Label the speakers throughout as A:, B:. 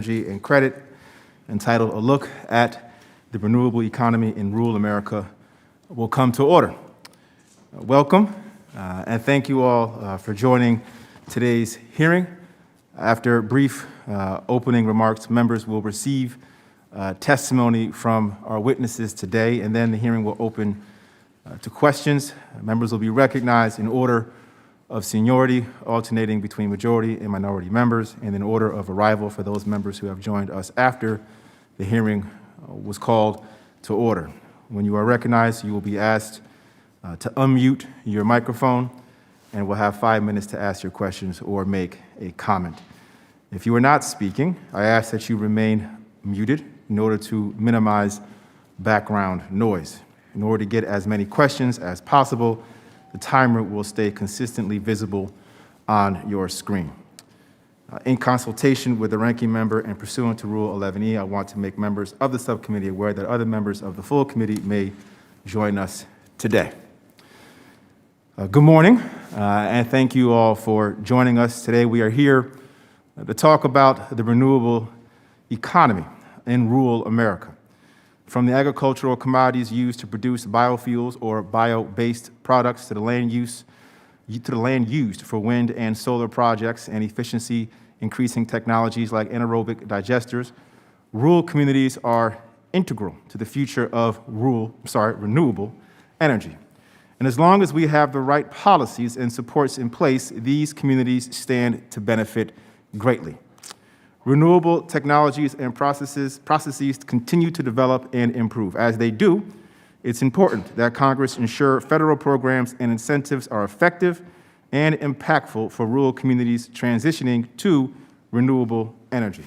A: Energy and Credit, entitled A Look at the Renewable Economy in Rural America, will come to order. Welcome, and thank you all for joining today's hearing. After brief opening remarks, members will receive testimony from our witnesses today, and then the hearing will open to questions. Members will be recognized in order of seniority, alternating between majority and minority members, and in order of arrival for those members who have joined us after the hearing was called to order. When you are recognized, you will be asked to unmute your microphone, and we'll have 5 minutes to ask your questions or make a comment. If you are not speaking, I ask that you remain muted in order to minimize background noise. In order to get as many questions as possible, the timer will stay consistently visible on your screen. In consultation with the ranking member and pursuant to Rule 11E, I want to make members of the subcommittee aware that other members of the full committee may join us today. Good morning, and thank you all for joining us today. We are here to talk about the renewable economy in rural America. From the agricultural commodities used to produce biofuels or bio-based products to the land used for wind and solar projects and efficiency-increasing technologies like anaerobic digesters, rural communities are integral to the future of renewable energy. And as long as we have the right policies and supports in place, these communities stand to benefit greatly. Renewable technologies and processes continue to develop and improve. As they do, it's important that Congress ensure federal programs and incentives are effective and impactful for rural communities transitioning to renewable energy.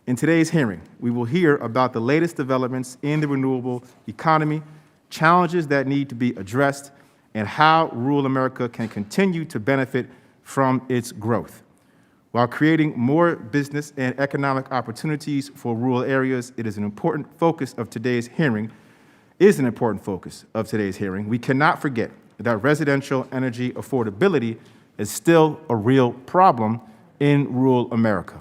A: In today's hearing, we will hear about the latest developments in the renewable economy, challenges that need to be addressed, and how rural America can continue to benefit from its growth. While creating more business and economic opportunities for rural areas, it is an important focus of today's hearing. We cannot forget that residential energy affordability is still a real problem in rural America.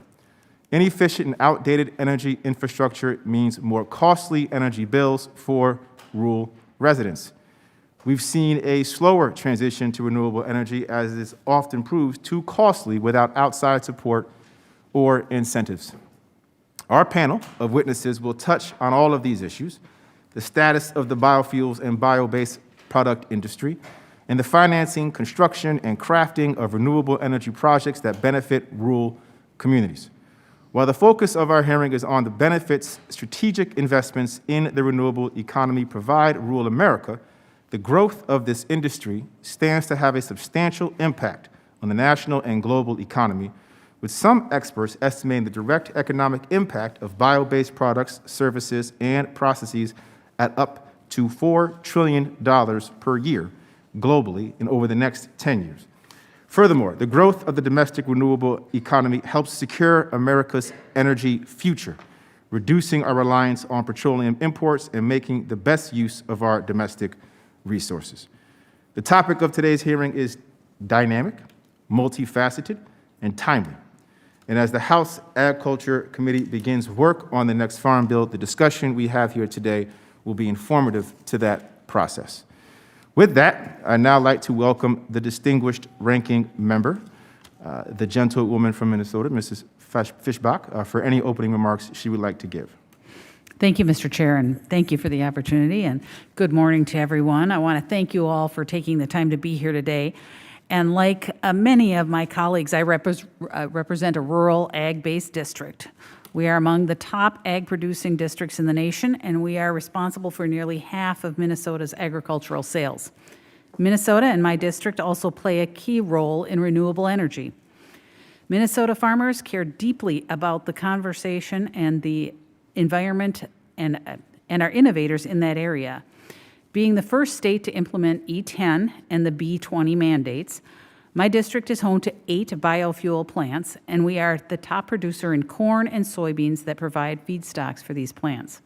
A: Inefficient and outdated energy infrastructure means more costly energy bills for rural residents. We've seen a slower transition to renewable energy as it often proves too costly without outside support or incentives. Our panel of witnesses will touch on all of these issues, the status of the biofuels and bio-based product industry, and the financing, construction, and crafting of renewable energy projects that benefit rural communities. While the focus of our hearing is on the benefits strategic investments in the renewable economy provide rural America, the growth of this industry stands to have a substantial impact on the national and global economy, with some experts estimating the direct economic impact of bio-based products, services, and processes at up to $4 trillion per year globally and over the next 10 years. Furthermore, the growth of the domestic renewable economy helps secure America's energy future, reducing our reliance on petroleum imports and making the best use of our domestic resources. The topic of today's hearing is dynamic, multifaceted, and timely. And as the House Agriculture Committee begins work on the next Farm Bill, the discussion we have here today will be informative to that process. With that, I'd now like to welcome the distinguished ranking member, the gentlewoman from Minnesota, Mrs. Fischbach, for any opening remarks she would like to give.
B: Thank you, Mr. Chair, and thank you for the opportunity, and good morning to everyone. I want to thank you all for taking the time to be here today. And like many of my colleagues, I represent a rural ag-based district. We are among the top ag-producing districts in the nation, and we are responsible for nearly half of Minnesota's agricultural sales. Minnesota and my district also play a key role in renewable energy. Minnesota farmers care deeply about the conservation and the environment and are innovators in that area. Being the first state to implement E10 and the B20 mandates, my district is home to 8 biofuel plants, and we are the top producer in corn and soybeans that provide feedstocks for these plants.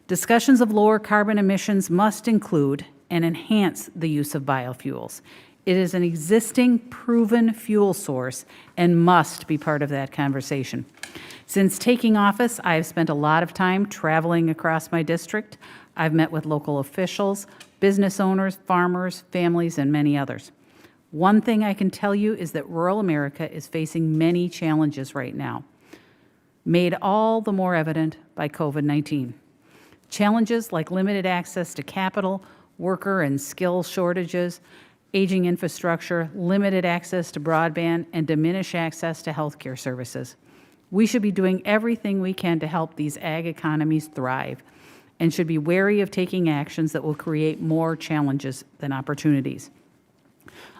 B: Discussions of lower carbon emissions must include and enhance the use of biofuels. It is an existing, proven fuel source and must be part of that conversation. Since taking office, I have spent a lot of time traveling across my district. I've met with local officials, business owners, farmers, families, and many others. One thing I can tell you is that rural America is facing many challenges right now, made all the more evident by COVID-19. Challenges like limited access to capital, worker and skill shortages, aging infrastructure, limited access to broadband, and diminished access to healthcare services. We should be doing everything we can to help these ag economies thrive and should be wary of taking actions that will create more challenges than opportunities.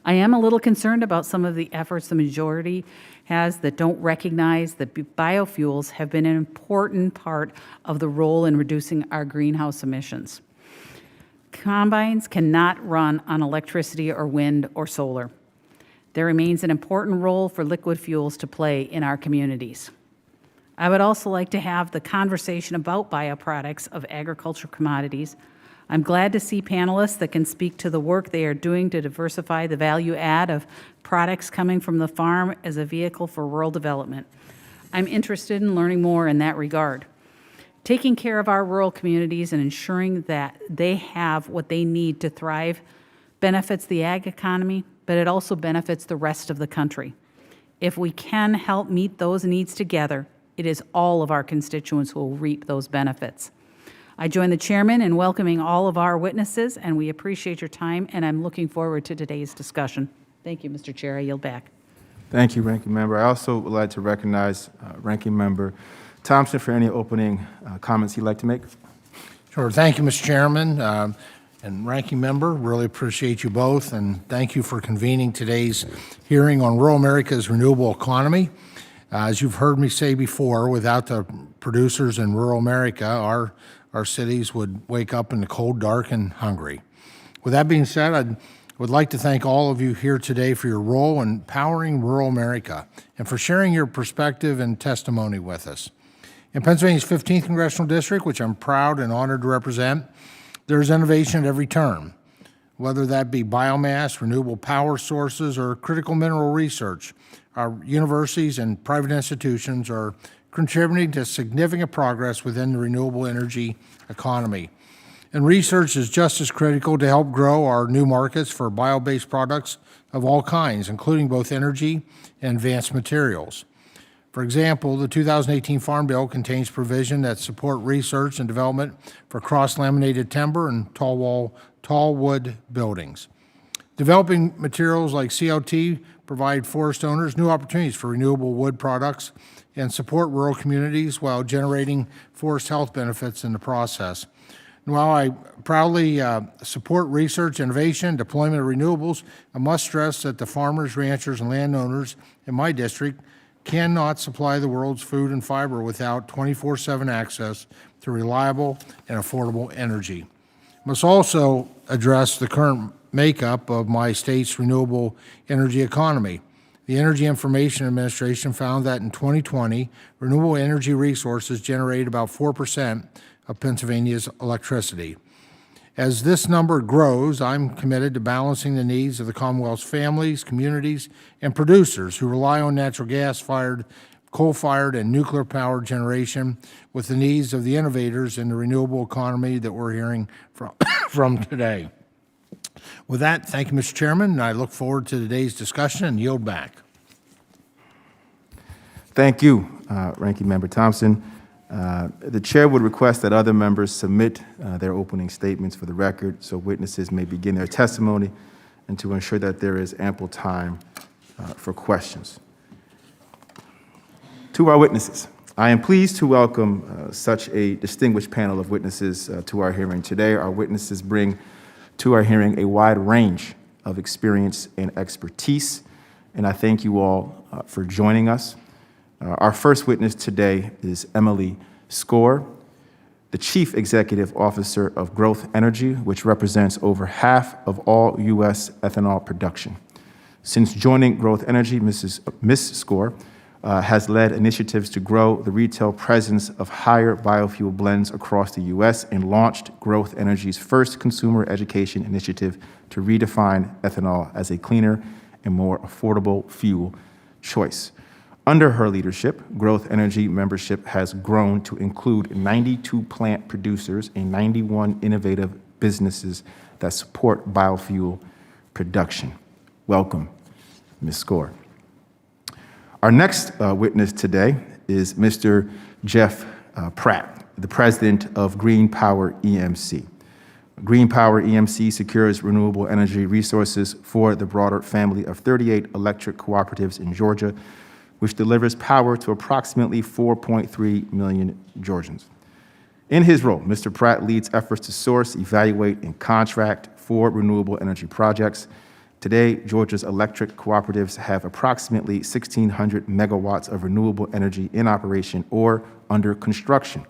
B: I am a little concerned about some of the efforts the majority has that don't recognize that biofuels have been an important part of the role in reducing our greenhouse emissions. Combines cannot run on electricity or wind or solar. There remains an important role for liquid fuels to play in our communities. I would also like to have the conversation about bioproducts of agricultural commodities. I'm glad to see panelists that can speak to the work they are doing to diversify the value add of products coming from the farm as a vehicle for rural development. I'm interested in learning more in that regard. Taking care of our rural communities and ensuring that they have what they need to thrive benefits the ag economy, but it also benefits the rest of the country. If we can help meet those needs together, it is all of our constituents who will reap those benefits. I join the chairman in welcoming all of our witnesses, and we appreciate your time, and I'm looking forward to today's discussion. Thank you, Mr. Chair. I yield back.
A: Thank you, Ranking Member. I also would like to recognize Ranking Member Thompson for any opening comments he'd like to make.
C: Sure. Thank you, Mr. Chairman. And Ranking Member, really appreciate you both, and thank you for convening today's hearing on rural America's renewable economy. As you've heard me say before, without the producers in rural America, our cities would wake up in the cold, dark, and hungry. With that being said, I would like to thank all of you here today for your role in powering rural America and for sharing your perspective and testimony with us. In Pennsylvania's 15th Congressional District, which I'm proud and honored to represent, there's innovation at every turn, whether that be biomass, renewable power sources, or critical mineral research. Our universities and private institutions are contributing to significant progress within the renewable energy economy. And research is just as critical to help grow our new markets for bio-based products of all kinds, including both energy and advanced materials. For example, the 2018 Farm Bill contains provision that support research and development for cross-laminated timber and tall wood buildings. Developing materials like CLT provide forest owners new opportunities for renewable wood products and support rural communities while generating forest health benefits in the process. And while I proudly support research, innovation, deployment of renewables, I must stress that the farmers, ranchers, and landowners in my district cannot supply the world's food and fiber without 24/7 access to reliable and affordable energy. I must also address the current makeup of my state's renewable energy economy. The Energy Information Administration found that in 2020, renewable energy resources generated about 4% of Pennsylvania's electricity. As this number grows, I'm committed to balancing the needs of the Commonwealth's families, communities, and producers who rely on natural gas-fired, coal-fired, and nuclear-powered generation with the needs of the innovators in the renewable economy that we're hearing from today. With that, thank you, Mr. Chairman, and I look forward to today's discussion and yield back.
A: Thank you, Ranking Member Thompson. The chair would request that other members submit their opening statements for the record so witnesses may begin their testimony and to ensure that there is ample time for questions. To our witnesses, I am pleased to welcome such a distinguished panel of witnesses to our hearing today. Our witnesses bring to our hearing a wide range of experience and expertise, and I thank you all for joining us. Our first witness today is Emily Skor, the Chief Executive Officer of Growth Energy, which represents over half of all U.S. ethanol production. Since joining Growth Energy, Ms. Skor has led initiatives to grow the retail presence of higher biofuel blends across the U.S. and launched Growth Energy's first consumer education initiative to redefine ethanol as a cleaner and more affordable fuel choice. Under her leadership, Growth Energy membership has grown to include 92 plant producers and 91 innovative businesses that support biofuel production. Welcome, Ms. Score. Our next witness today is Mr. Jeff Pratt, the president of Green Power EMC. Green Power EMC secures renewable energy resources for the broader family of 38 electric cooperatives in Georgia, which delivers power to approximately 4.3 million Georgians. In his role, Mr. Pratt leads efforts to source, evaluate, and contract for renewable energy projects. Today, Georgia's electric cooperatives have approximately 1,600 megawatts of renewable energy in operation or under construction.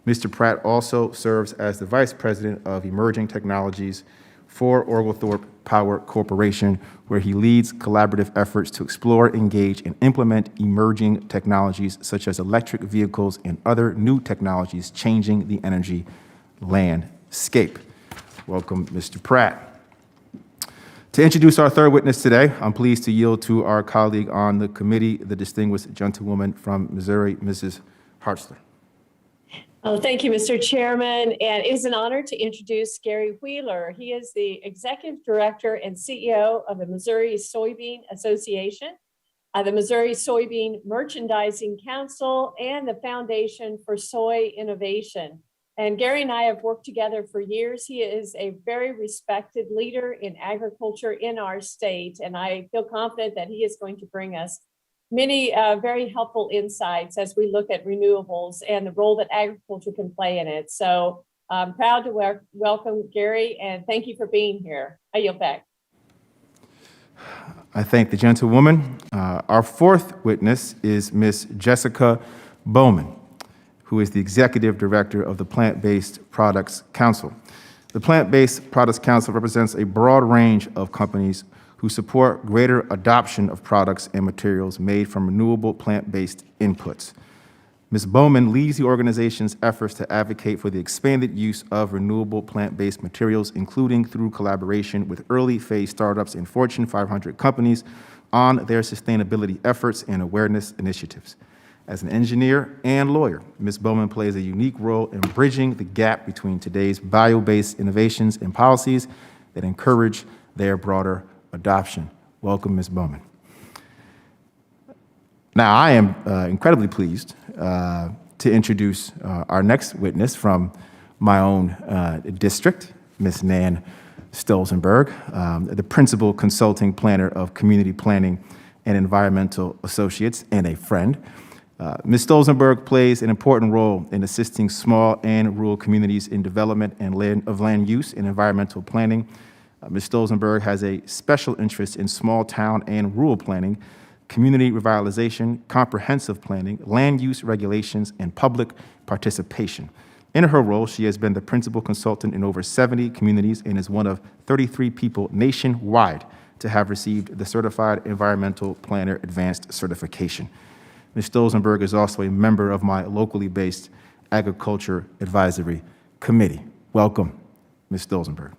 A: Mr. Pratt also serves as the Vice President of Emerging Technologies for Oglethorpe Power Corporation, where he leads collaborative efforts to explore, engage, and implement emerging technologies such as electric vehicles and other new technologies changing the energy landscape. Welcome, Mr. Pratt. To introduce our third witness today, I'm pleased to yield to our colleague on the committee, the distinguished gentlewoman from Missouri, Mrs. Hartzler.
D: Oh, thank you, Mr. Chairman. And it is an honor to introduce Gary Wheeler. He is the Executive Director and CEO of the Missouri Soybean Association, the Missouri Soybean Merchandising Council, and the Foundation for Soy Innovation. And Gary and I have worked together for years. He is a very respected leader in agriculture in our state, and I feel confident that he is going to bring us many very helpful insights as we look at renewables and the role that agriculture can play in it. So I'm proud to welcome Gary, and thank you for being here. I yield back.
A: I thank the gentlewoman. Our fourth witness is Ms. Jessica Bowman, who is the Executive Director of the Plant-Based Products Council. The Plant-Based Products Council represents a broad range of companies who support greater adoption of products and materials made from renewable plant-based inputs. Ms. Bowman leads the organization's efforts to advocate for the expanded use of renewable plant-based materials, including through collaboration with early-phase startups and Fortune 500 companies on their sustainability efforts and awareness initiatives. As an engineer and lawyer, Ms. Bowman plays a unique role in bridging the gap between today's bio-based innovations and policies that encourage their broader adoption. Welcome, Ms. Bowman. Now, I am incredibly pleased to introduce our next witness from my own district, Ms. Nan Stolzenberg, the Principal Consulting Planner of Community Planning and Environmental Associates, and a friend. Ms. Stolzenberg plays an important role in assisting small and rural communities in development and land use and environmental planning. Ms. Stolzenberg has a special interest in small town and rural planning, community revitalization, comprehensive planning, land use regulations, and public participation. In her role, she has been the principal consultant in over 70 communities and is one of 33 people nationwide to have received the Certified Environmental Planner Advanced Certification. Ms. Stolzenberg is also a member of my locally based Agriculture Advisory Committee. Welcome, Ms. Stolzenberg.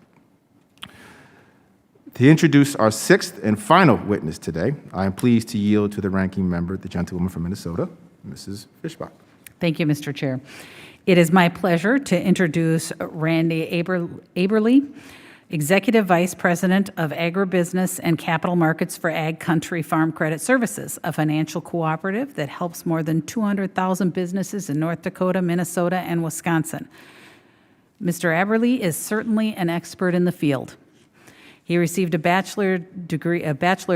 A: To introduce our sixth and final witness today, I am pleased to yield to the ranking member, the gentlewoman from Minnesota, Mrs. Fischbach.
B: Thank you, Mr. Chair. It is my pleasure to introduce Randy Aberle, Executive Vice President of Agribusiness and Capital Markets for Ag Country Farm Credit Services, a financial cooperative that helps more than 200,000 businesses in North Dakota, Minnesota, and Wisconsin. Mr. Aberle is certainly an expert in the field. He received a Bachelor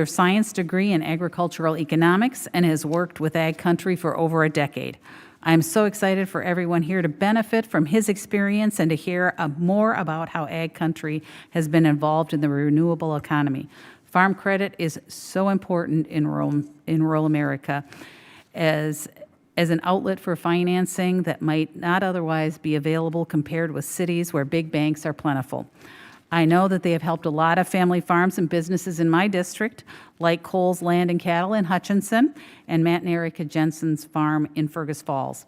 B: of Science degree in agricultural economics and has worked with Ag Country for over a decade. I'm so excited for everyone here to benefit from his experience and to hear more about how Ag Country has been involved in the renewable economy. Farm credit is so important in rural America as an outlet for financing that might not otherwise be available compared with cities where big banks are plentiful. I know that they have helped a lot of family farms and businesses in my district, like Cole's Land and Cattle in Hutchinson and Matt and Erica Jensen's farm in Fergus Falls.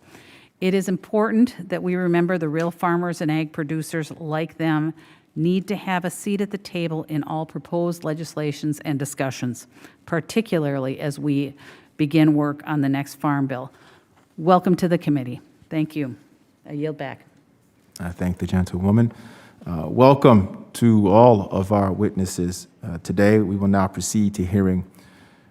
B: It is important that we remember the real farmers and ag producers like them need to have a seat at the table in all proposed legislations and discussions, particularly as we begin work on the next Farm Bill. Welcome to the committee. Thank you. I yield back.
A: I thank the gentlewoman. Welcome to all of our witnesses today. We will now proceed to hearing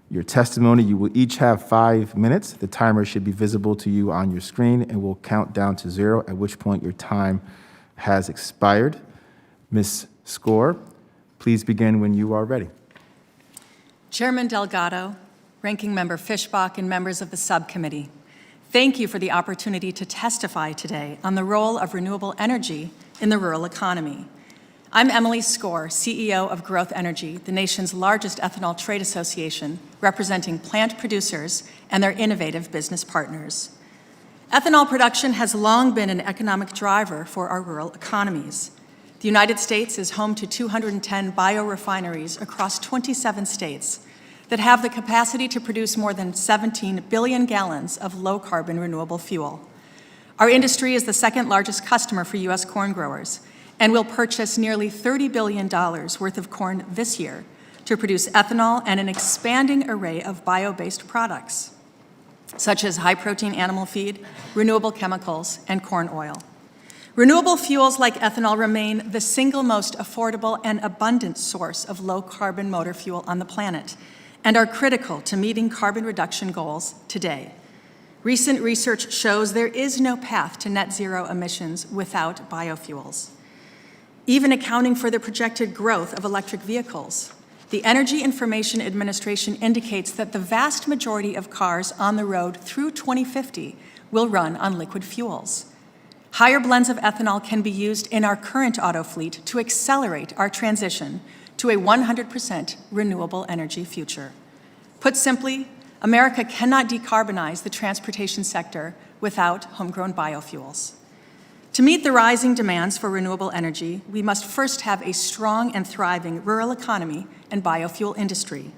A: your testimony. You will each have 5 minutes. The timer should be visible to you on your screen and will count down to 0, at which point your time has expired. Ms. Score, please begin when you are ready.
E: Chairman Delgado, Ranking Member Fischbach, and members of the subcommittee, thank you for the opportunity to testify today on the role of renewable energy in the rural economy. I'm Emily Score, CEO of Growth Energy, the nation's largest ethanol trade association, representing plant producers and their innovative business partners. Ethanol production has long been an economic driver for our rural economies. The United States is home to 210 biorefineries across 27 states that have the capacity to produce more than 17 billion gallons of low-carbon renewable fuel. Our industry is the second largest customer for U.S. corn growers and will purchase nearly $30 billion worth of corn this year to produce ethanol and an expanding array of bio-based products, such as high-protein animal feed, renewable chemicals, and corn oil. Renewable fuels like ethanol remain the single most affordable and abundant source of low-carbon motor fuel on the planet and are critical to meeting carbon reduction goals today. Recent research shows there is no path to net zero emissions without biofuels. Even accounting for the projected growth of electric vehicles, the Energy Information Administration indicates that the vast majority of cars on the road through 2050 will run on liquid fuels. Higher blends of ethanol can be used in our current auto fleet to accelerate our transition to a 100% renewable energy future. Put simply, America cannot decarbonize the transportation sector without homegrown biofuels. To meet the rising demands for renewable energy, we must first have a strong and thriving rural economy and biofuel industry.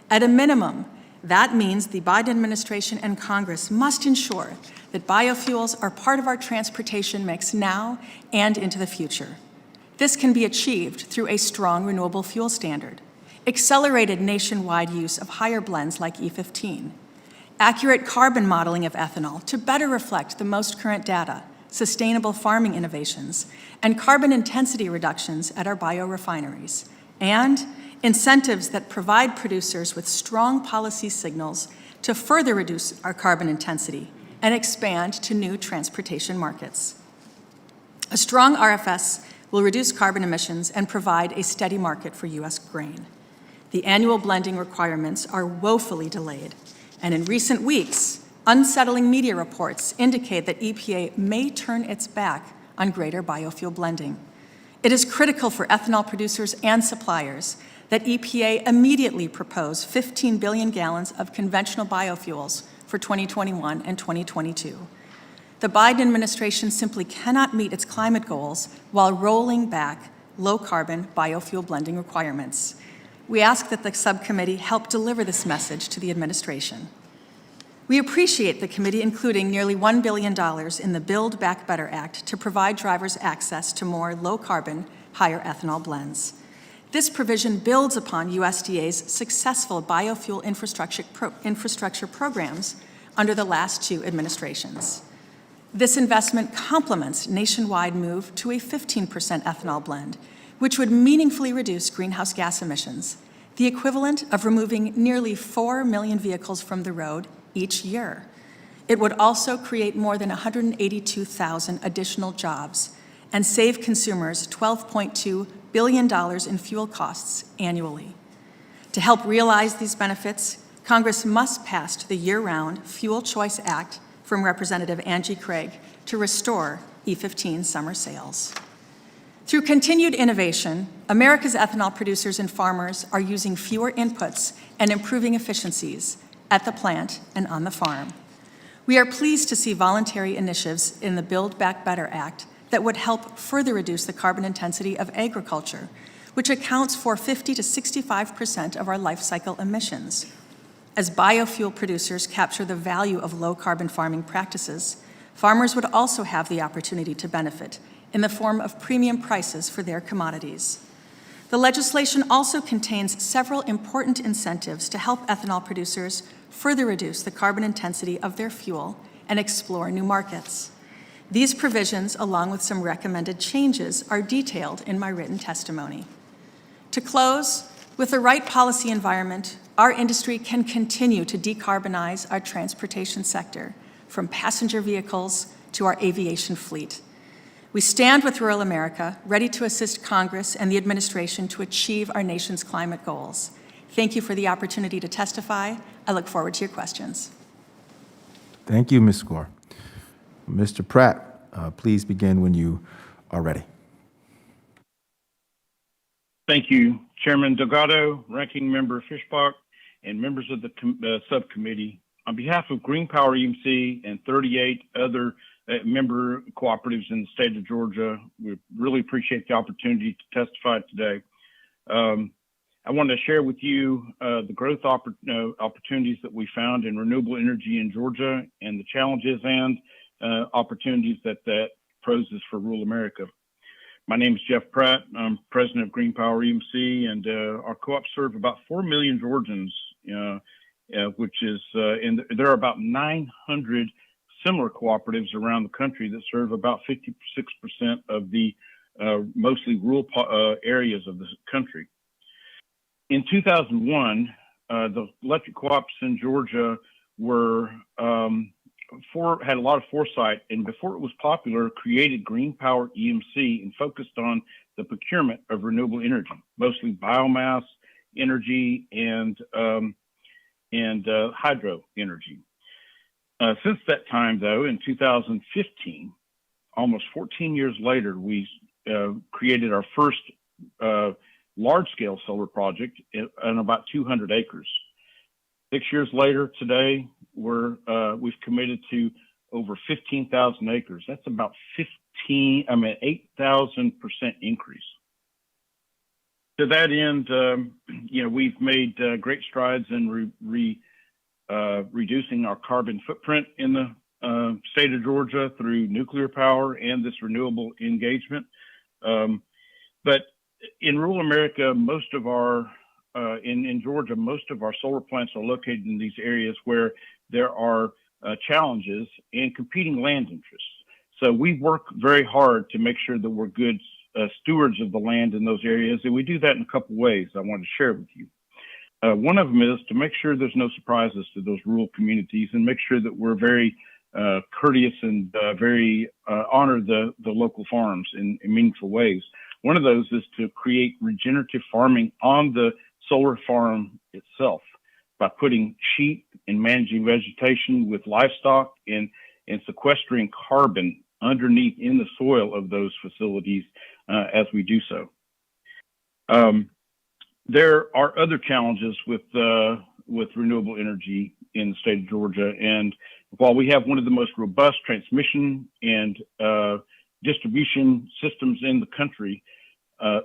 E: At a minimum, that means the Biden administration and Congress must ensure that biofuels are part of our transportation mix now and into the future. This can be achieved through a strong renewable fuel standard, accelerated nationwide use of higher blends like E15, accurate carbon modeling of ethanol to better reflect the most current data, sustainable farming innovations, and carbon intensity reductions at our biorefineries, and incentives that provide producers with strong policy signals to further reduce our carbon intensity and expand to new transportation markets. A strong RFS will reduce carbon emissions and provide a steady market for U.S. grain. The annual blending requirements are woefully delayed, and in recent weeks, unsettling media reports indicate that EPA may turn its back on greater biofuel blending. It is critical for ethanol producers and suppliers that EPA immediately propose 15 billion gallons of conventional biofuels for 2021 and 2022. The Biden administration simply cannot meet its climate goals while rolling back low-carbon biofuel blending requirements. We ask that the subcommittee help deliver this message to the administration. We appreciate the committee including nearly $1 billion in the Build Back Better Act to provide drivers access to more low-carbon, higher ethanol blends. This provision builds upon USDA's successful biofuel infrastructure programs under the last 2 administrations. This investment complements nationwide move to a 15% ethanol blend, which would meaningfully reduce greenhouse gas emissions, the equivalent of removing nearly 4 million vehicles from the road each year. It would also create more than 182,000 additional jobs and save consumers $12.2 billion in fuel costs annually. To help realize these benefits, Congress must pass the year-round Fuel Choice Act from Representative Angie Craig to restore E15 summer sales. Through continued innovation, America's ethanol producers and farmers are using fewer inputs and improving efficiencies at the plant and on the farm. We are pleased to see voluntary initiatives in the Build Back Better Act that would help further reduce the carbon intensity of agriculture, which accounts for 50 to 65% of our life cycle emissions. As biofuel producers capture the value of low-carbon farming practices, farmers would also have the opportunity to benefit in the form of premium prices for their commodities. The legislation also contains several important incentives to help ethanol producers further reduce the carbon intensity of their fuel and explore new markets. These provisions, along with some recommended changes, are detailed in my written testimony. To close, with the right policy environment, our industry can continue to decarbonize our transportation sector, from passenger vehicles to our aviation fleet. We stand with rural America, ready to assist Congress and the administration to achieve our nation's climate goals. Thank you for the opportunity to testify. I look forward to your questions.
A: Thank you, Ms. Gore. Mr. Pratt, please begin when you are ready.
F: Thank you, Chairman Delgado, Ranking Member Fishbach, and members of the subcommittee. On behalf of Green Power EMC and 38 other member cooperatives in the state of Georgia, we really appreciate the opportunity to testify today. I want to share with you the growth opportunities that we found in renewable energy in Georgia and the challenges and opportunities that poses for rural America. My name is Jeff Pratt. I'm president of Green Power EMC, and our co-op serve about 4 million Georgians, which is, and there are about 900 similar cooperatives around the country that serve about 56% of the mostly rural areas of the country. In 2001, the electric co-ops in Georgia were had a lot of foresight, and before it was popular, created Green Power EMC and focused on the procurement of renewable energy, mostly biomass energy and hydro energy. Since that time, though, in 2015, almost 14 years later, we created our first large-scale solar project on about 200 acres. 6 years later, today, we've committed to over 15,000 acres. That's about 8,000% increase. To that end, we've made great strides in reducing our carbon footprint in the state of Georgia through nuclear power and this renewable engagement. But in rural America, most of our in Georgia, most of our solar plants are located in these areas where there are challenges and competing land interests. So we work very hard to make sure that we're good stewards of the land in those areas, and we do that in a couple ways I want to share with you. One of them is to make sure there's no surprises to those rural communities and make sure that we're very courteous and very honor the local farms in meaningful ways. One of those is to create regenerative farming on the solar farm itself by putting sheep and managing vegetation with livestock and sequestering carbon underneath in the soil of those facilities as we do so. There are other challenges with renewable energy in the state of Georgia, and while we have one of the most robust transmission and distribution systems in the country, the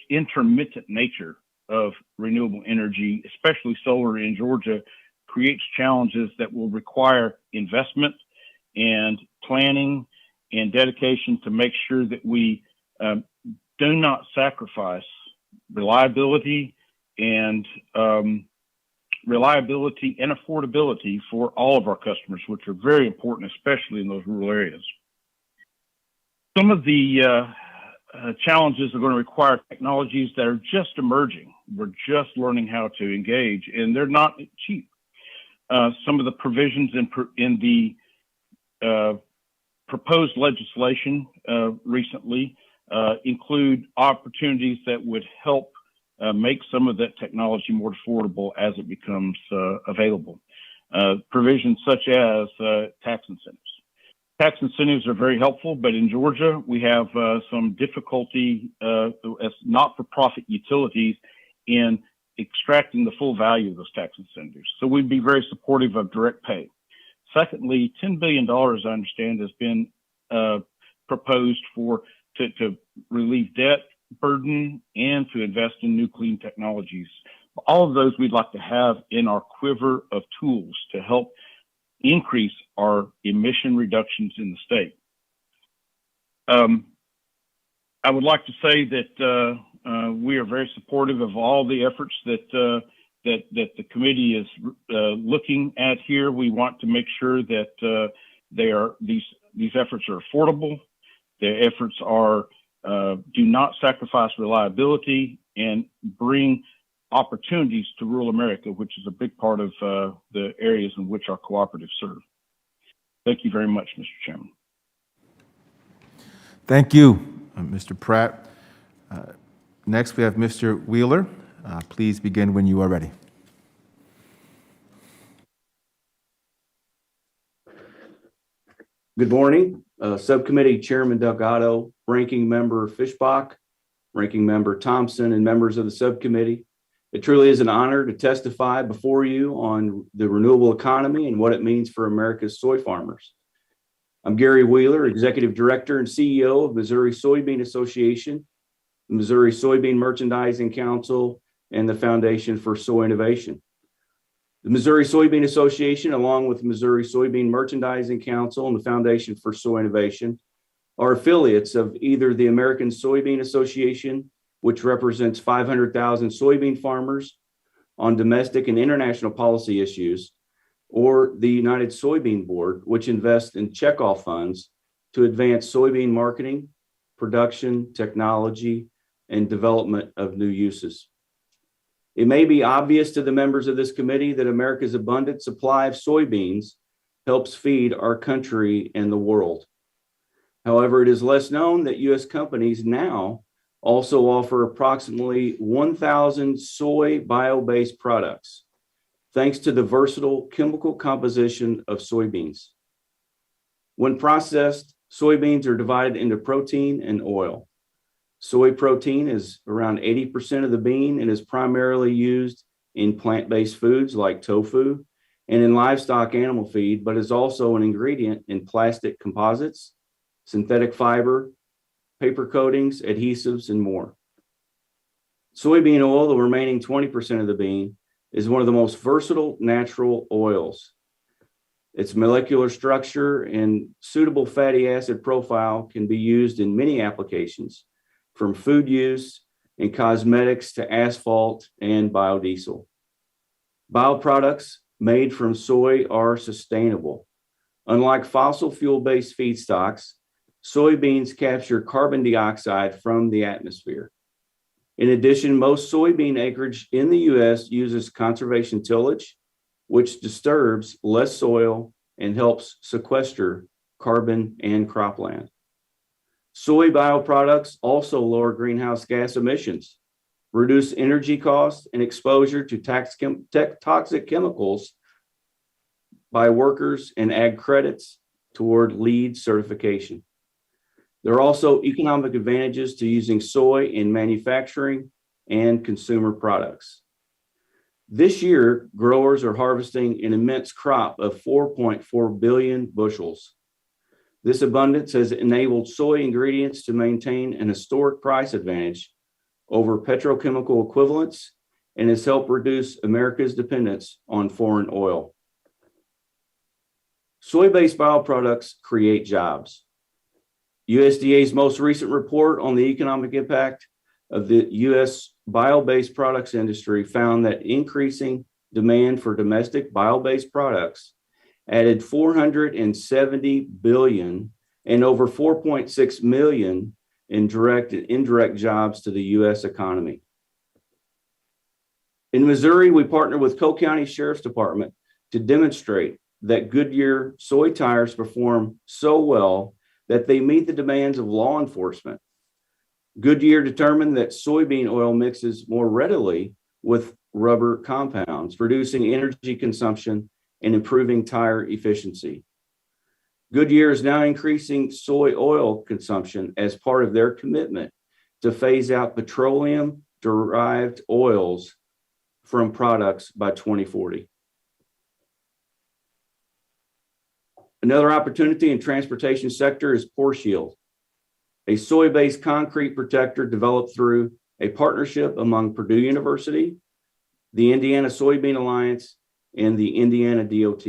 F: intermittent nature of renewable energy, especially solar in Georgia, creates challenges that will require investment and planning and dedication to make sure that we do not sacrifice reliability and affordability for all of our customers, which are very important, especially in those rural areas. Some of the challenges are going to require technologies that are just emerging. We're just learning how to engage, and they're not cheap. Some of the provisions in the proposed legislation recently include opportunities that would help make some of that technology more affordable as it becomes available. Provisions such as tax incentives. Tax incentives are very helpful, but in Georgia, we have some difficulty as not-for-profit utilities in extracting the full value of those tax incentives. So we'd be very supportive of direct pay. Secondly, $10 billion, I understand, has been proposed to relieve debt burden and to invest in new clean technologies. All of those we'd like to have in our quiver of tools to help increase our emission reductions in the state. I would like to say that we are very supportive of all the efforts that the committee is looking at here. We want to make sure that these efforts are affordable. The efforts are do not sacrifice reliability and bring opportunities to rural America, which is a big part of the areas in which our cooperatives serve. Thank you very much, Mr. Chairman.
A: Thank you, Mr. Pratt. Next, we have Mr. Wheeler. Please begin when you are ready.
G: Good morning, Subcommittee Chairman Delgado, Ranking Member Fishbach, Ranking Member Thompson, and members of the subcommittee. It truly is an honor to testify before you on the renewable economy and what it means for America's soy farmers. I'm Gary Wheeler, Executive Director and CEO of Missouri Soybean Association, the Missouri Soybean Merchandising Council, and the Foundation for Soy Innovation. The Missouri Soybean Association, along with the Missouri Soybean Merchandising Council and the Foundation for Soy Innovation, are affiliates of either the American Soybean Association, which represents 500,000 soybean farmers on domestic and international policy issues, or the United Soybean Board, which invests in checkoff funds to advance soybean marketing, production, technology, and development of new uses. It may be obvious to the members of this committee that America's abundant supply of soybeans helps feed our country and the world. However, it is less known that U.S. companies now also offer approximately 1,000 soy bio-based products, thanks to the versatile chemical composition of soybeans. When processed, soybeans are divided into protein and oil. Soy protein is around 80% of the bean and is primarily used in plant-based foods like tofu and in livestock animal feed, but is also an ingredient in plastic composites, synthetic fiber, paper coatings, adhesives, and more. Soybean oil, the remaining 20% of the bean, is one of the most versatile natural oils. Its molecular structure and suitable fatty acid profile can be used in many applications, from food use and cosmetics to asphalt and biodiesel. Bioproducts made from soy are sustainable. Unlike fossil fuel-based feedstocks, soybeans capture carbon dioxide from the atmosphere. In addition, most soybean acreage in the U.S. uses conservation tillage, which disturbs less soil and helps sequester carbon and cropland. Soy bioproducts also lower greenhouse gas emissions, reduce energy costs and exposure to toxic chemicals by workers, and add credits toward LEED certification. There are also economic advantages to using soy in manufacturing and consumer products. This year, growers are harvesting an immense crop of 4.4 billion bushels. This abundance has enabled soy ingredients to maintain an historic price advantage over petrochemical equivalents and has helped reduce America's dependence on foreign oil. Soy-based bioproducts create jobs. USDA's most recent report on the economic impact of the U.S. bio-based products industry found that increasing demand for domestic bio-based products added $470 billion and over 4.6 million in direct and indirect jobs to the U.S. economy. In Missouri, we partnered with Cole County Sheriff's Department to demonstrate that Goodyear soy tires perform so well that they meet the demands of law enforcement. Goodyear determined that soybean oil mixes more readily with rubber compounds, reducing energy consumption and improving tire efficiency. Goodyear is now increasing soy oil consumption as part of their commitment to phase out petroleum-derived oils from products by 2040. Another opportunity in transportation sector is pore shield. a soy-based concrete protector developed through a partnership among Purdue University, the Indiana Soybean Alliance, and the Indiana DOT.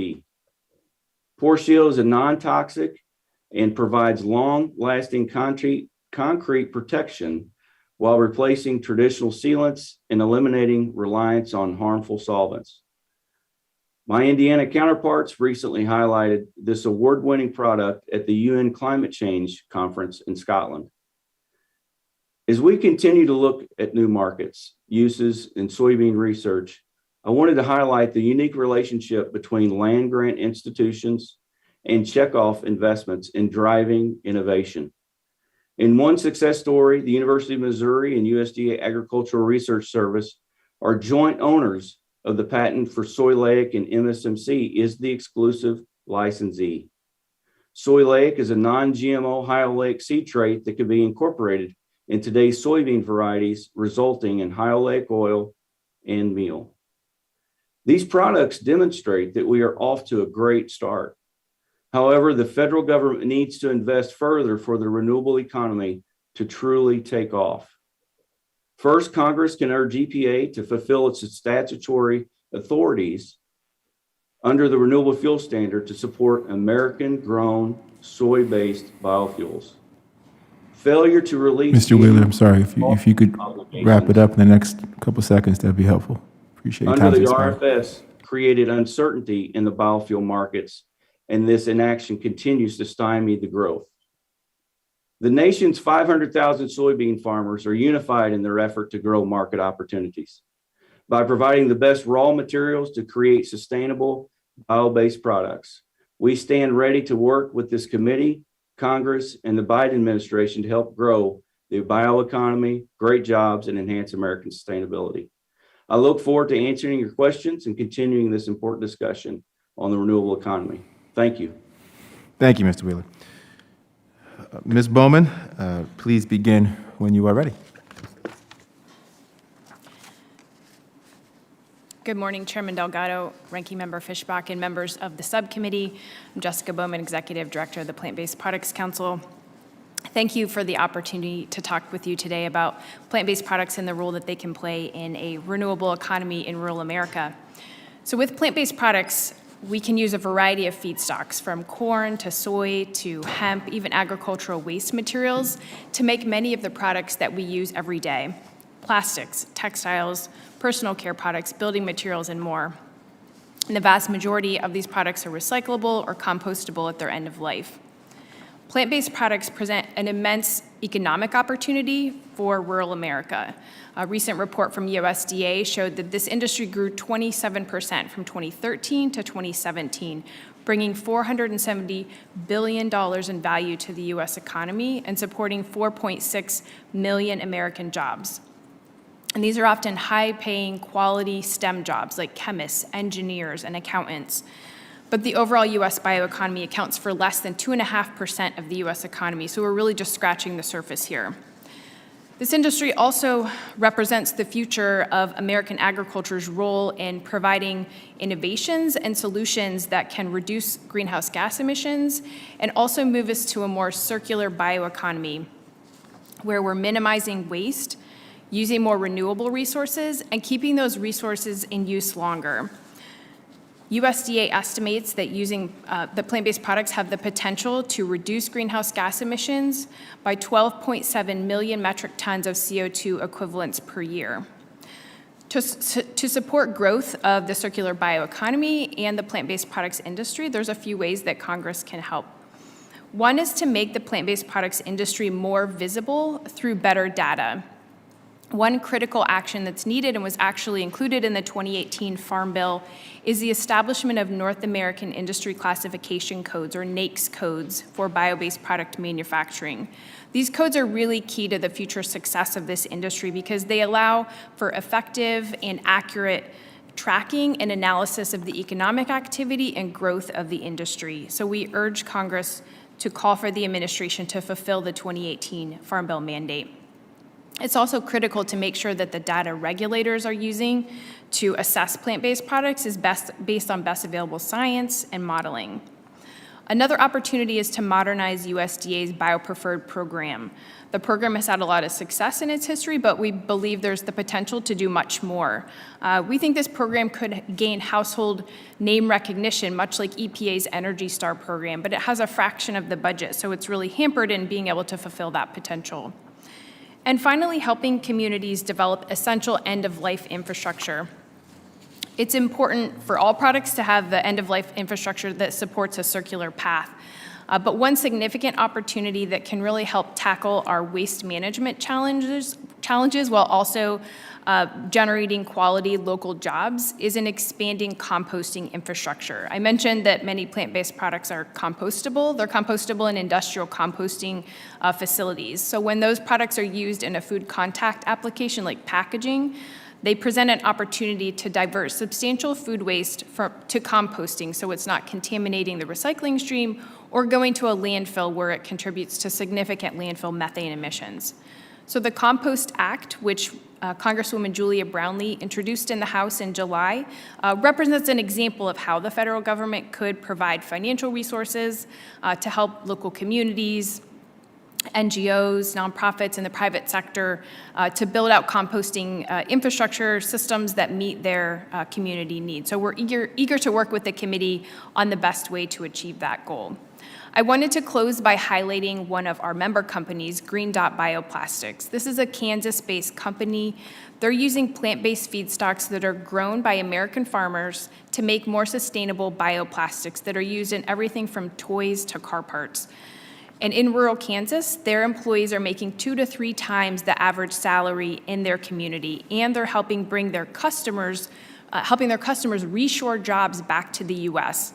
G: Pore Shield is a non-toxic and provides long-lasting concrete protection while replacing traditional sealants and eliminating reliance on harmful solvents. My Indiana counterparts recently highlighted this award-winning product at the UN Climate Change Conference in Scotland. As we continue to look at new markets, uses, and soybean research, I wanted to highlight the unique relationship between land-grant institutions and checkoff investments in driving innovation. In one success story, the University of Missouri and USDA Agricultural Research Service are joint owners of the patent for Soylaic, and MSMC is the exclusive licensee. Soylaic is a non-GMO high oleic seed trait that can be incorporated in today's soybean varieties, resulting in high oleic oil and meal. These products demonstrate that we are off to a great start. However, the federal government needs to invest further for the renewable economy to truly take off. First, Congress can urge EPA to fulfill its statutory authorities under the Renewable Fuel Standard to support American-grown soy-based biofuels. Failure to release...
A: Mr. Wheeler, I'm sorry, if you could wrap it up in the next couple seconds, that'd be helpful. Appreciate your time.
G: Under the RFS created uncertainty in the biofuel markets, and this inaction continues to stymie the growth. The nation's 500,000 soybean farmers are unified in their effort to grow market opportunities by providing the best raw materials to create sustainable bio-based products. We stand ready to work with this committee, Congress, and the Biden administration to help grow the bioeconomy, create jobs, and enhance American sustainability. I look forward to answering your questions and continuing this important discussion on the renewable economy. Thank you.
A: Thank you, Mr. Wheeler. Ms. Bowman, please begin when you are ready.
H: Good morning, Chairman Delgado, Ranking Member Fishbach, and members of the subcommittee. I'm Jessica Bowman, Executive Director of the Plant-Based Products Council. Thank you for the opportunity to talk with you today about plant-based products and the role that they can play in a renewable economy in rural America. So with plant-based products, we can use a variety of feedstocks, from corn to soy to hemp, even agricultural waste materials, to make many of the products that we use every day: plastics, textiles, personal care products, building materials, and more. And the vast majority of these products are recyclable or compostable at their end of life. Plant-based products present an immense economic opportunity for rural America. A recent report from USDA showed that this industry grew 27% from 2013 to 2017, bringing $470 billion in value to the U.S. economy and supporting 4.6 million American jobs. And these are often high-paying, quality STEM jobs like chemists, engineers, and accountants. But the overall U.S. bioeconomy accounts for less than 2.5% of the U.S. economy, so we're really just scratching the surface here. This industry also represents the future of American agriculture's role in providing innovations and solutions that can reduce greenhouse gas emissions and also move us to a more circular bioeconomy, where we're minimizing waste, using more renewable resources, and keeping those resources in use longer. USDA estimates that using the plant-based products have the potential to reduce greenhouse gas emissions by 12.7 million metric tons of CO2 equivalents per year. To support growth of the circular bioeconomy and the plant-based products industry, there's a few ways that Congress can help. One is to make the plant-based products industry more visible through better data. One critical action that's needed and was actually included in the 2018 Farm Bill is the establishment of North American Industry Classification Codes, or NAICS codes, for bio-based product manufacturing. These codes are really key to the future success of this industry because they allow for effective and accurate tracking and analysis of the economic activity and growth of the industry. So we urge Congress to call for the administration to fulfill the 2018 Farm Bill mandate. It's also critical to make sure that the data regulators are using to assess plant-based products is based on best available science and modeling. Another opportunity is to modernize USDA's BioPreferred program. The program has had a lot of success in its history, but we believe there's the potential to do much more. We think this program could gain household name recognition, much like EPA's Energy Star program, but it has a fraction of the budget, so it's really hampered in being able to fulfill that potential. And finally, helping communities develop essential end-of-life infrastructure. It's important for all products to have the end-of-life infrastructure that supports a circular path. But one significant opportunity that can really help tackle our waste management challenges while also generating quality local jobs is in expanding composting infrastructure. I mentioned that many plant-based products are compostable. They're compostable in industrial composting facilities. So when those products are used in a food contact application like packaging, they present an opportunity to divert substantial food waste to composting, so it's not contaminating the recycling stream or going to a landfill where it contributes to significant landfill methane emissions. So the Compost Act, which Congresswoman Julia Brownlee introduced in the House in July, represents an example of how the federal government could provide financial resources to help local communities, NGOs, nonprofits, and the private sector to build out composting infrastructure systems that meet their community needs. So we're eager to work with the committee on the best way to achieve that goal. I wanted to close by highlighting one of our member companies, Green Dot Bioplastics. This is a Kansas-based company. They're using plant-based feedstocks that are grown by American farmers to make more sustainable bioplastics that are used in everything from toys to car parts. And in rural Kansas, their employees are making 2 to 3 times the average salary in their community, and they're helping bring their customers, reshore jobs back to the U.S.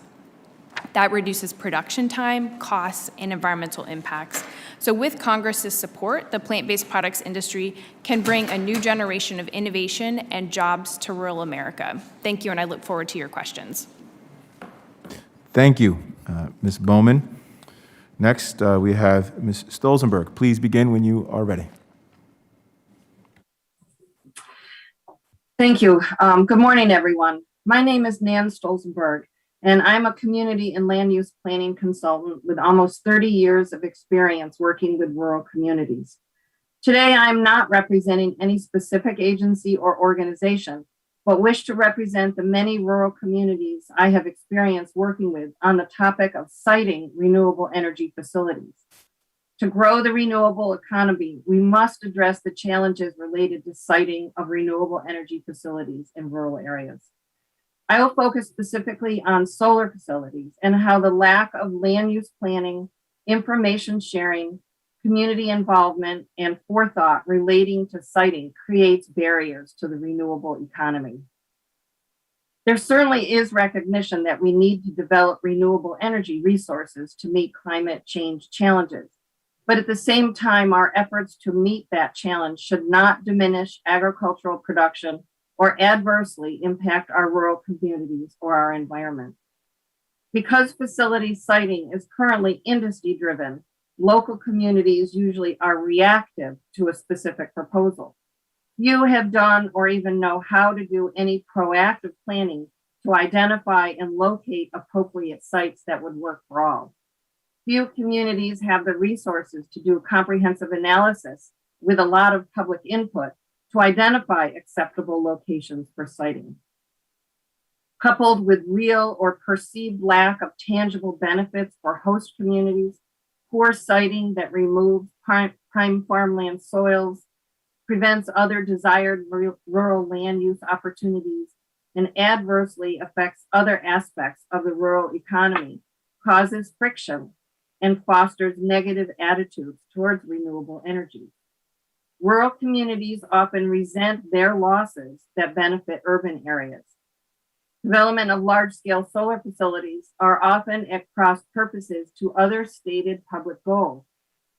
H: That reduces production time, costs, and environmental impacts. So with Congress's support, the plant-based products industry can bring a new generation of innovation and jobs to rural America. Thank you, and I look forward to your questions.
A: Thank you, Ms. Bowman. Next, we have Ms. Stolzenberg. Please begin when you are ready.
I: Thank you. Good morning, everyone. My name is Nan Stolzenberg, and I'm a community and land use planning consultant with almost 30 years of experience working with rural communities. Today, I'm not representing any specific agency or organization, but wish to represent the many rural communities I have experience working with on the topic of siting renewable energy facilities. To grow the renewable economy, we must address the challenges related to siting of renewable energy facilities in rural areas. I will focus specifically on solar facilities and how the lack of land use planning, information sharing, community involvement, and forethought relating to siting creates barriers to the renewable economy. There certainly is recognition that we need to develop renewable energy resources to meet climate change challenges. But at the same time, our efforts to meet that challenge should not diminish agricultural production or adversely impact our rural communities or our environment. Because facility siting is currently industry-driven, local communities usually are reactive to a specific proposal. Few have done or even know how to do any proactive planning to identify and locate appropriate sites that would work for all. Few communities have the resources to do comprehensive analysis with a lot of public input to identify acceptable locations for siting. Coupled with real or perceived lack of tangible benefits for host communities, poor siting that removes prime farmland soils, prevents other desired rural land use opportunities, and adversely affects other aspects of the rural economy, causes friction, and fosters negative attitudes towards renewable energy. Rural communities often resent their losses that benefit urban areas. Development of large-scale solar facilities are often at cross purposes to other stated public goals,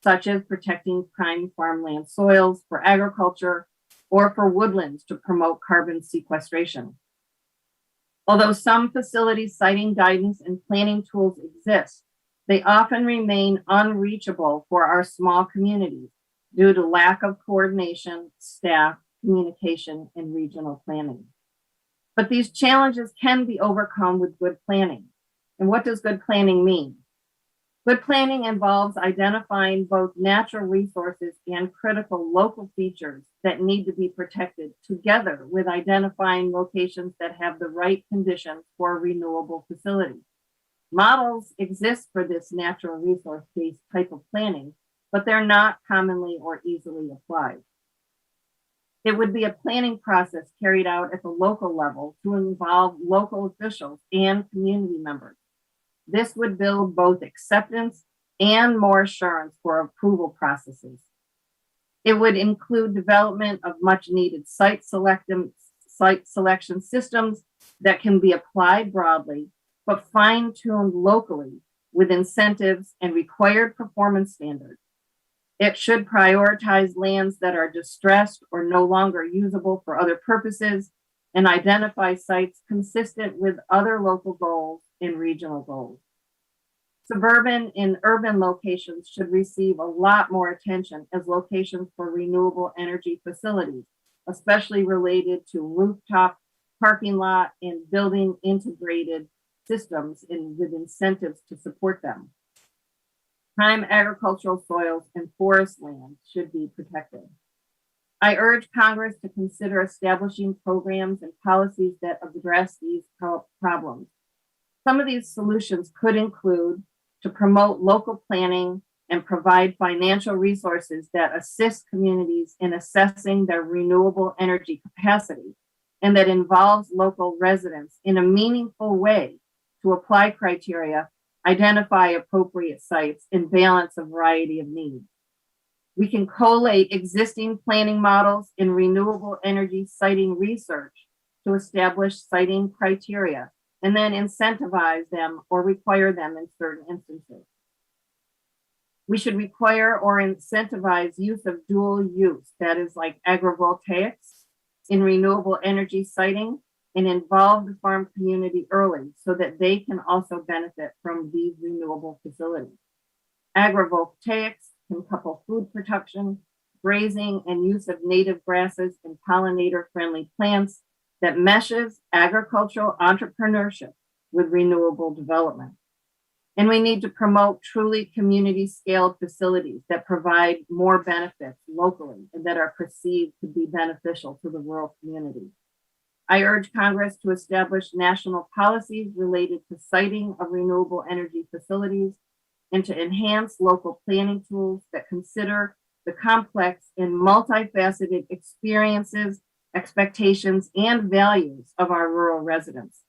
I: such as protecting prime farmland soils for agriculture or for woodlands to promote carbon sequestration. Although some facility siting guidance and planning tools exist, they often remain unreachable for our small communities due to lack of coordination, staff, communication, and regional planning. But these challenges can be overcome with good planning. And what does good planning mean? Good planning involves identifying both natural resources and critical local features that need to be protected, together with identifying locations that have the right conditions for a renewable facility. Models exist for this natural resource-based type of planning, but they're not commonly or easily applied. It would be a planning process carried out at the local level to involve local officials and community members. This would build both acceptance and more assurance for approval processes. It would include development of much needed site selection systems that can be applied broadly, but fine-tuned locally with incentives and required performance standards. It should prioritize lands that are distressed or no longer usable for other purposes and identify sites consistent with other local goals and regional goals. Suburban and urban locations should receive a lot more attention as locations for renewable energy facilities, especially related to rooftop, parking lot, and building integrated systems with incentives to support them. Prime agricultural soils and forest land should be protected. I urge Congress to consider establishing programs and policies that address these problems. Some of these solutions could include to promote local planning and provide financial resources that assist communities in assessing their renewable energy capacity, and that involves local residents in a meaningful way to apply criteria, identify appropriate sites, and balance a variety of needs. We can collate existing planning models in renewable energy siting research to establish siting criteria and then incentivize them or require them in certain instances. We should require or incentivize use of dual use, that is like agrivoltaics, in renewable energy siting, and involve the farm community early so that they can also benefit from these renewable facilities. Agrivoltaics can couple food production, grazing, and use of native grasses and pollinator-friendly plants that meshes agricultural entrepreneurship with renewable development. And we need to promote truly community-scaled facilities that provide more benefits locally and that are perceived to be beneficial to the rural community. I urge Congress to establish national policies related to siting of renewable energy facilities and to enhance local planning tools that consider the complex and multifaceted experiences, expectations, and values of our rural residents.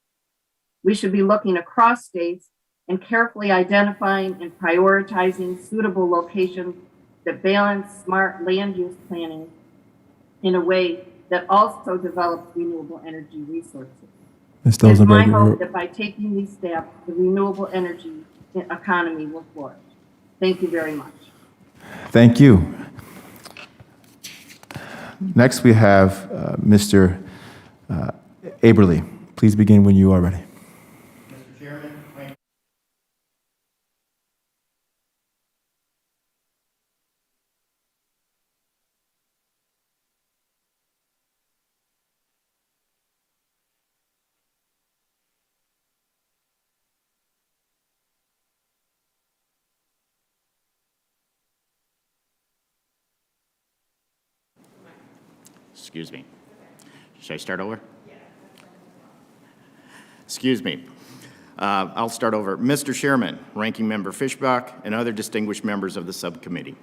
I: We should be looking across states and carefully identifying and prioritizing suitable locations that balance smart land use planning in a way that also develops renewable energy resources.
A: Ms.
I: It's my
A: Stolzenberg,
I: hope that by taking these steps, the renewable energy economy will flourish. Thank you very much.
A: thank you. Next, we have Mr. Aberle. Please begin when you are ready.
J: Excuse me. Should I start over? Excuse me. I'll start over. Mr. Chairman, Ranking Member Fischbach, and other distinguished members of the subcommittee,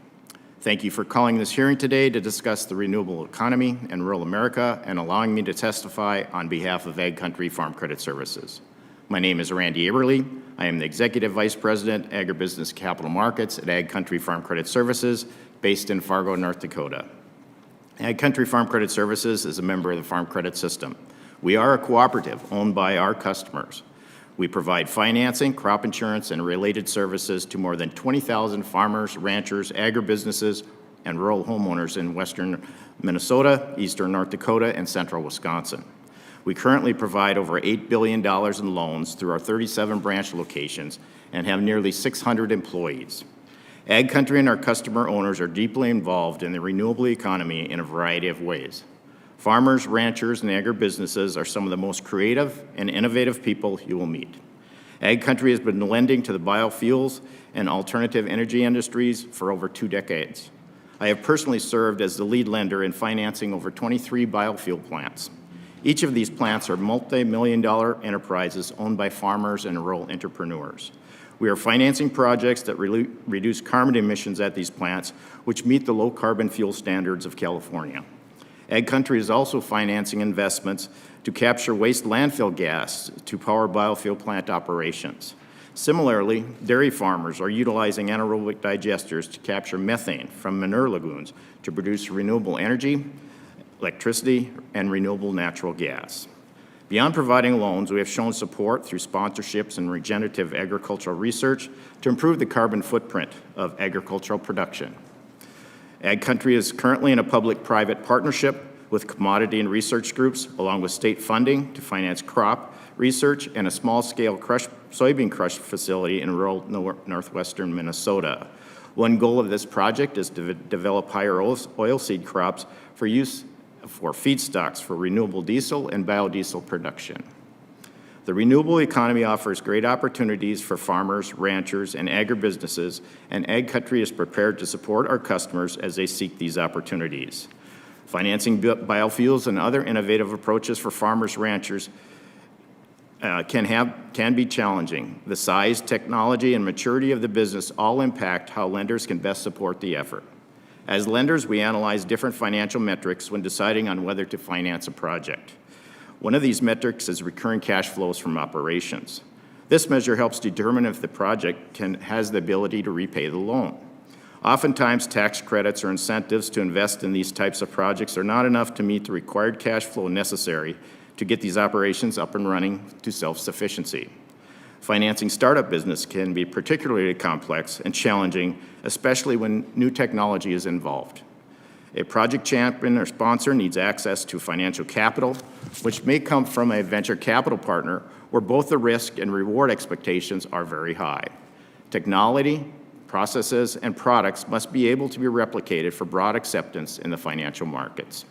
J: thank you for calling this hearing today to discuss the renewable economy in rural America and allowing me to testify on behalf of Ag Country Farm Credit Services. My name is Randy Aberle. I am the Executive Vice President, Agribusiness Capital Markets at Ag Country Farm Credit Services, based in Fargo, North Dakota. Ag Country Farm Credit Services is a member of the Farm Credit System. We are a cooperative owned by our customers. We provide financing, crop insurance, and related services to more than 20,000 farmers, ranchers, agribusinesses, and rural homeowners in western Minnesota, eastern North Dakota, and central Wisconsin. We currently provide over $8 billion in loans through our 37 branch locations and have nearly 600 employees. Ag Country and our customer owners are deeply involved in the renewable economy in a variety of ways. Farmers, ranchers, and agribusinesses are some of the most creative and innovative people you will meet. Ag Country has been lending to the biofuels and alternative energy industries for over 2 decades. I have personally served as the lead lender in financing over 23 biofuel plants. Each of these plants are multi-million-dollar enterprises owned by farmers and rural entrepreneurs. We are financing projects that reduce carbon emissions at these plants, which meet the low-carbon fuel standards of California. Ag Country is also financing investments to capture waste landfill gas to power biofuel plant operations. Similarly, dairy farmers are utilizing anaerobic digesters to capture methane from manure lagoons to produce renewable energy, electricity, and renewable natural gas. Beyond providing loans, we have shown support through sponsorships and regenerative agricultural research to improve the carbon footprint of agricultural production. Ag Country is currently in a public-private partnership with commodity and research groups, along with state funding to finance crop research and a small-scale soybean crush facility in rural northwestern Minnesota. One goal of this project is to develop higher oilseed crops for use for feedstocks for renewable diesel and biodiesel production. The renewable economy offers great opportunities for farmers, ranchers, and agribusinesses, and Ag Country is prepared to support our customers as they seek these opportunities. Financing biofuels and other innovative approaches for farmers, ranchers can be challenging. The size, technology, and maturity of the business all impact how lenders can best support the effort. As lenders, we analyze different financial metrics when deciding on whether to finance a project. One of these metrics is recurring cash flows from operations. This measure helps determine if the project has the ability to repay the loan. Oftentimes, tax credits or incentives to invest in these types of projects are not enough to meet the required cash flow necessary to get these operations up and running to self-sufficiency. Financing startup business can be particularly complex and challenging, especially when new technology is involved. A project champion or sponsor needs access to financial capital, which may come from a venture capital partner where both the risk and reward expectations are very high. Technology, processes, and products must be able to be replicated for broad acceptance in the financial markets.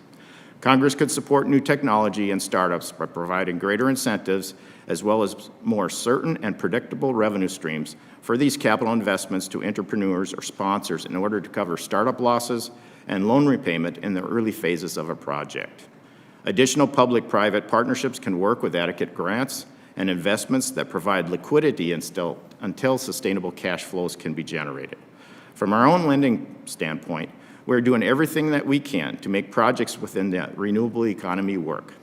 J: Congress could support new technology and startups by providing greater incentives as well as more certain and predictable revenue streams for these capital investments to entrepreneurs or sponsors in order to cover startup losses and loan repayment in the early phases of a project. Additional public-private partnerships can work with adequate grants and investments that provide liquidity until sustainable cash flows can be generated. From our own lending standpoint, we're doing everything that we can to make projects within the renewable economy work.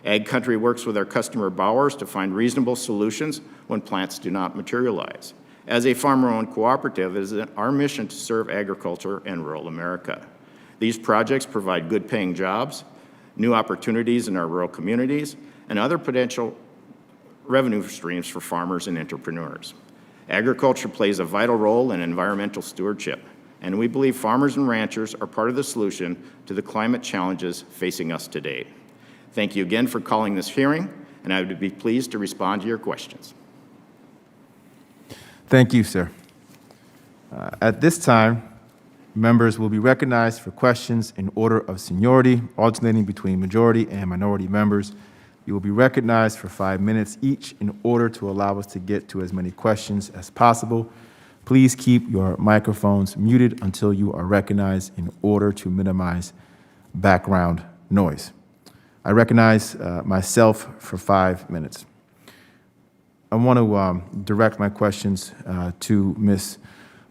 J: Ag Country works with our customer borrowers to find reasonable solutions when plants do not materialize. As a farmer-owned cooperative, it is our mission to serve agriculture and rural America. These projects provide good-paying jobs, new opportunities in our rural communities, and other potential revenue streams for farmers and entrepreneurs. Agriculture plays a vital role in environmental stewardship, and we believe farmers and ranchers are part of the solution to the climate challenges facing us today. Thank you again for calling this hearing, and I would be pleased to respond to your questions.
A: Thank you, sir. At this time, members will be recognized for questions in order of seniority, alternating between majority and minority members. You will be recognized for 5 minutes each in order to allow us to get to as many questions as possible. Please keep your microphones muted until you are recognized in order to minimize background noise. I recognize myself for 5 minutes. I want to direct my questions to Ms.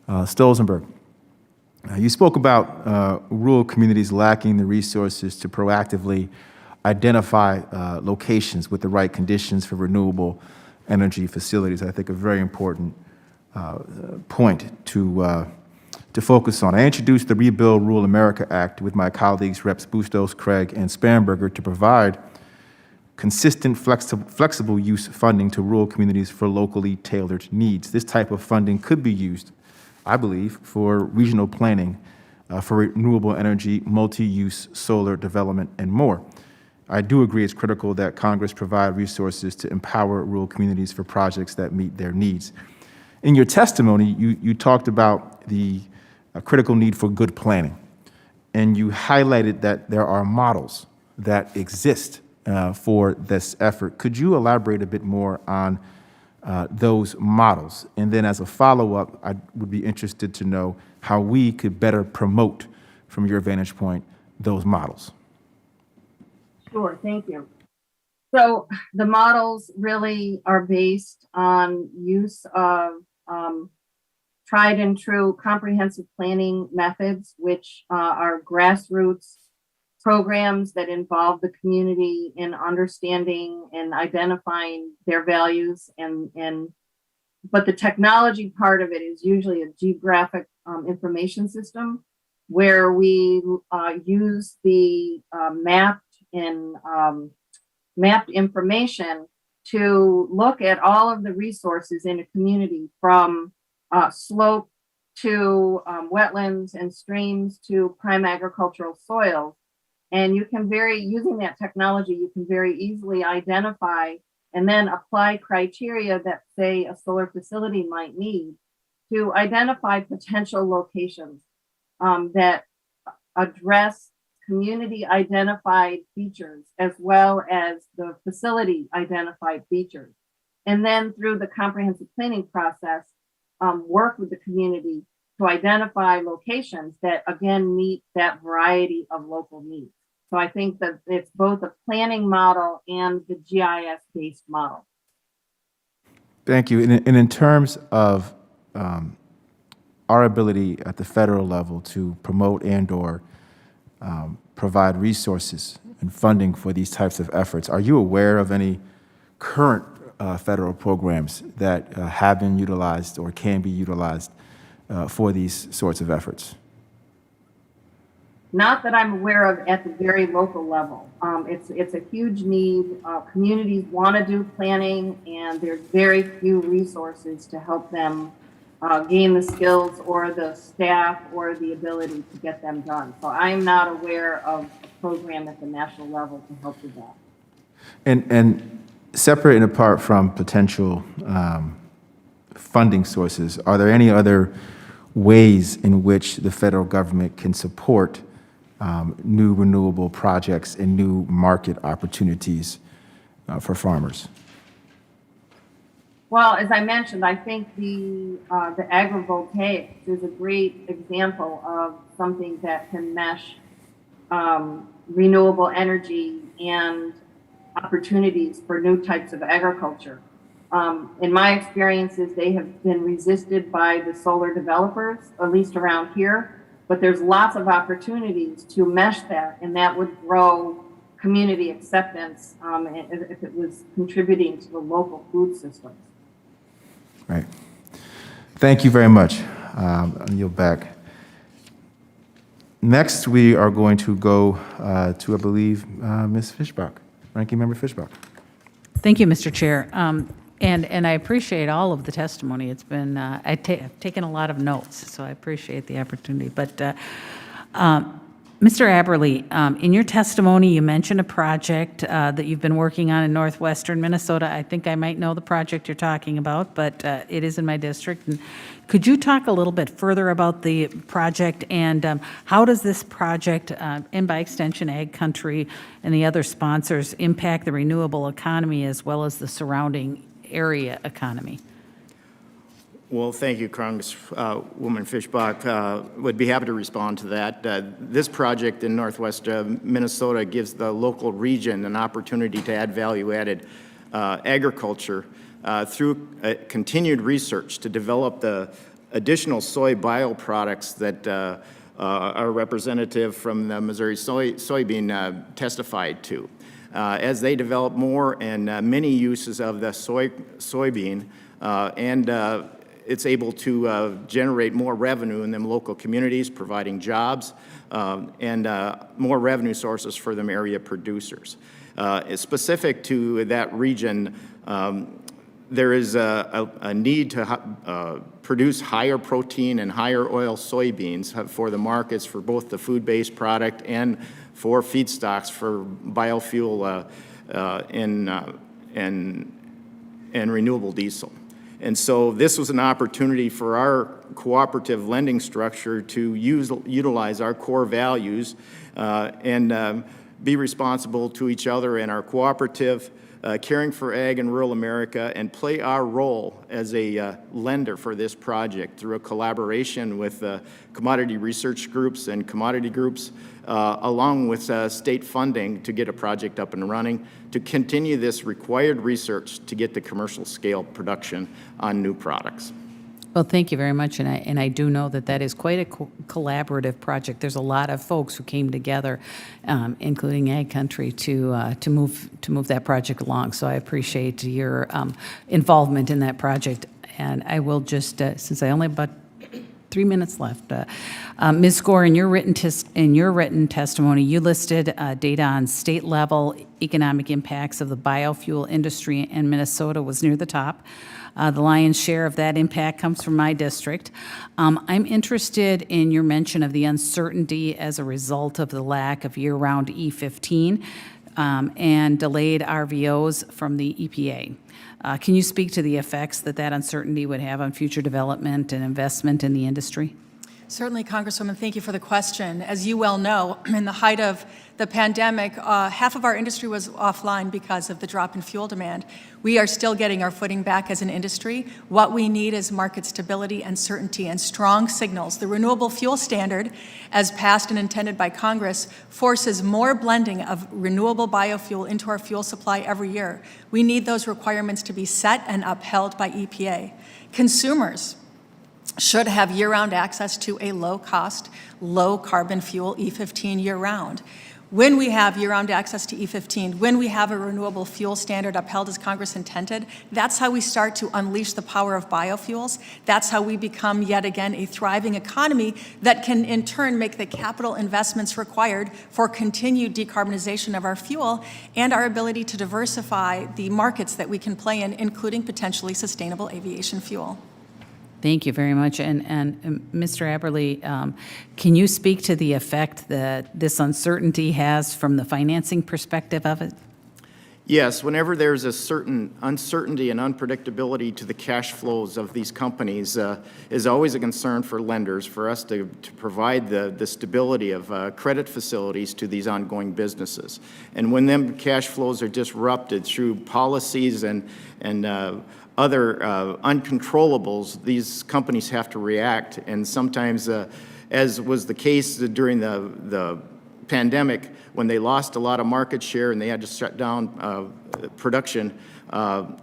A: Stolzenberg. You spoke about rural communities lacking the resources to proactively identify locations with the right conditions for renewable energy facilities. I think a very important point to focus on. I introduced the Rebuild Rural America Act with my colleagues, Reps. Bustos, Craig, and Spanberger, to provide consistent, flexible use funding to rural communities for locally tailored needs. This type of funding could be used, I believe, for regional planning, for renewable energy, multi-use solar development, and more. I do agree it's critical that Congress provide resources to empower rural communities for projects that meet their needs. In your testimony, you talked about the critical need for good planning, and you highlighted that there are models that exist for this effort. Could you elaborate a bit more on those models? And then as a follow-up, I would be interested to know how we could better promote, from your vantage point, those models.
I: Sure, thank you. So the models really are based on use of tried and true comprehensive planning methods, which are grassroots programs that involve the community in understanding and identifying their values, but the technology part of it is usually a geographic information system where we use the mapped information to look at all of the resources in a community, from slope to wetlands and streams to prime agricultural soils. And you can using that technology, you can very easily identify and then apply criteria that, say, a solar facility might need to identify potential locations that address community identified features as well as the facility identified features. And then through the comprehensive planning process, work with the community to identify locations that, again, meet that variety of local needs. So I think that it's both a planning model and the GIS-based model.
A: Thank you. And in terms of our ability at the federal level to promote and/or provide resources and funding for these types of efforts, are you aware of any current federal programs that have been utilized or can be utilized for these sorts of efforts?
I: Not that I'm aware of at the very local level. It's a huge need. Communities want to do planning, and there's very few resources to help them gain the skills or the staff or the ability to get them done. So I'm not aware of a program at the national level to help with that.
A: And separate and apart from potential funding sources, are there any other ways in which the federal government can support new renewable projects and new market opportunities for farmers?
I: Well, as I mentioned, I think the agrivoltaics is a great example of something that can mesh renewable energy and opportunities for new types of agriculture. In my experiences, they have been resisted by the solar developers, at least around here, but there's lots of opportunities to mesh that, and that would grow community acceptance if it was contributing to the local food systems.
A: Right. Thank you very much. I'll yield back. Next, we are going to go to, I believe, Ms. Fischbach, Ranking Member Fischbach.
B: Thank you, Mr. Chair. And I appreciate all of the testimony. It's been, I've taken a lot of notes, so I appreciate the opportunity. But Mr. Aberle, in your testimony, you mentioned a project that you've been working on in northwestern Minnesota. I think I might know the project you're talking about, but it is in my district. And could you talk a little bit further about the project, and how does this project, and by extension Ag Country and the other sponsors, impact the renewable economy as well as the surrounding area economy?
J: Well, thank you, Congresswoman Fischbach. Would be happy to respond to that. This project in northwest Minnesota gives the local region an opportunity to add value-added agriculture through continued research to develop the additional soy bioproducts that our representative from the Missouri soybean testified to. As they develop more and many uses of the soybean, and it's able to generate more revenue in them local communities, providing jobs and more revenue sources for them area producers. Specific to that region, there is a need to produce higher protein and higher oil soybeans for the markets for both the food-based product and for feedstocks for biofuel and renewable diesel. And so this was an opportunity for our cooperative lending structure to utilize our core values and be responsible to each other and our cooperative caring for ag in rural America and play our role as a lender for this project through a collaboration with commodity research groups and commodity groups, along with state funding to get a project up and running, to continue this required research to get the commercial scale production on new products.
B: Well, thank you very much, and I do know that is quite a collaborative project. There's a lot of folks who came together, including Ag Country, to move that project along. So I appreciate your involvement in that project. And I will just, since I only have about 3 minutes left, Ms. Score, in your written testimony, you listed data on state level economic impacts of the biofuel industry, and Minnesota was near the top. The lion's share of that impact comes from my district. I'm interested in your mention of the uncertainty as a result of the lack of year-round E15 and delayed RVOs from the EPA. Can you speak to the effects that uncertainty would have on future development and investment in the industry?
E: Certainly, Congresswoman, thank you for the question. As you well know, in the height of the pandemic, half of our industry was offline because of the drop in fuel demand. We are still getting our footing back as an industry. What we need is market stability and certainty and strong signals. The Renewable Fuel Standard, as passed and intended by Congress, forces more blending of renewable biofuel into our fuel supply every year. We need those requirements to be set and upheld by EPA. Consumers should have year-round access to a low-cost, low-carbon fuel, E15, year-round. When we have year-round access to E15, when we have a renewable fuel standard upheld as Congress intended, that's how we start to unleash the power of biofuels. That's how we become, yet again, a thriving economy that can, in turn, make the capital investments required for continued decarbonization of our fuel and our ability to diversify the markets that we can play in, including potentially sustainable aviation fuel.
B: Thank you very much. And Mr. Aberle, can you speak to the effect that this uncertainty has from the financing perspective of it?
J: Yes, whenever there's a certain uncertainty and unpredictability to the cash flows of these companies is always a concern for lenders, for us to provide the stability of credit facilities to these ongoing businesses. And when them cash flows are disrupted through policies and other uncontrollables, these companies have to react. And sometimes, as was the case during the pandemic, when they lost a lot of market share and they had to shut down production,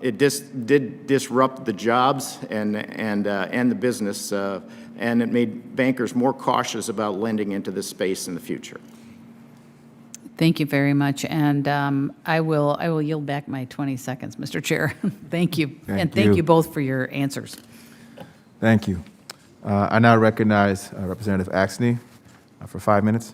J: it did disrupt the jobs and the business, and it made bankers more cautious about lending into this space in the future.
B: Thank you very much, and I will yield back my 20 seconds, Mr. Chair. Thank you, thank you both for your answers.
A: Thank you. I now recognize Representative Axney for 5 minutes.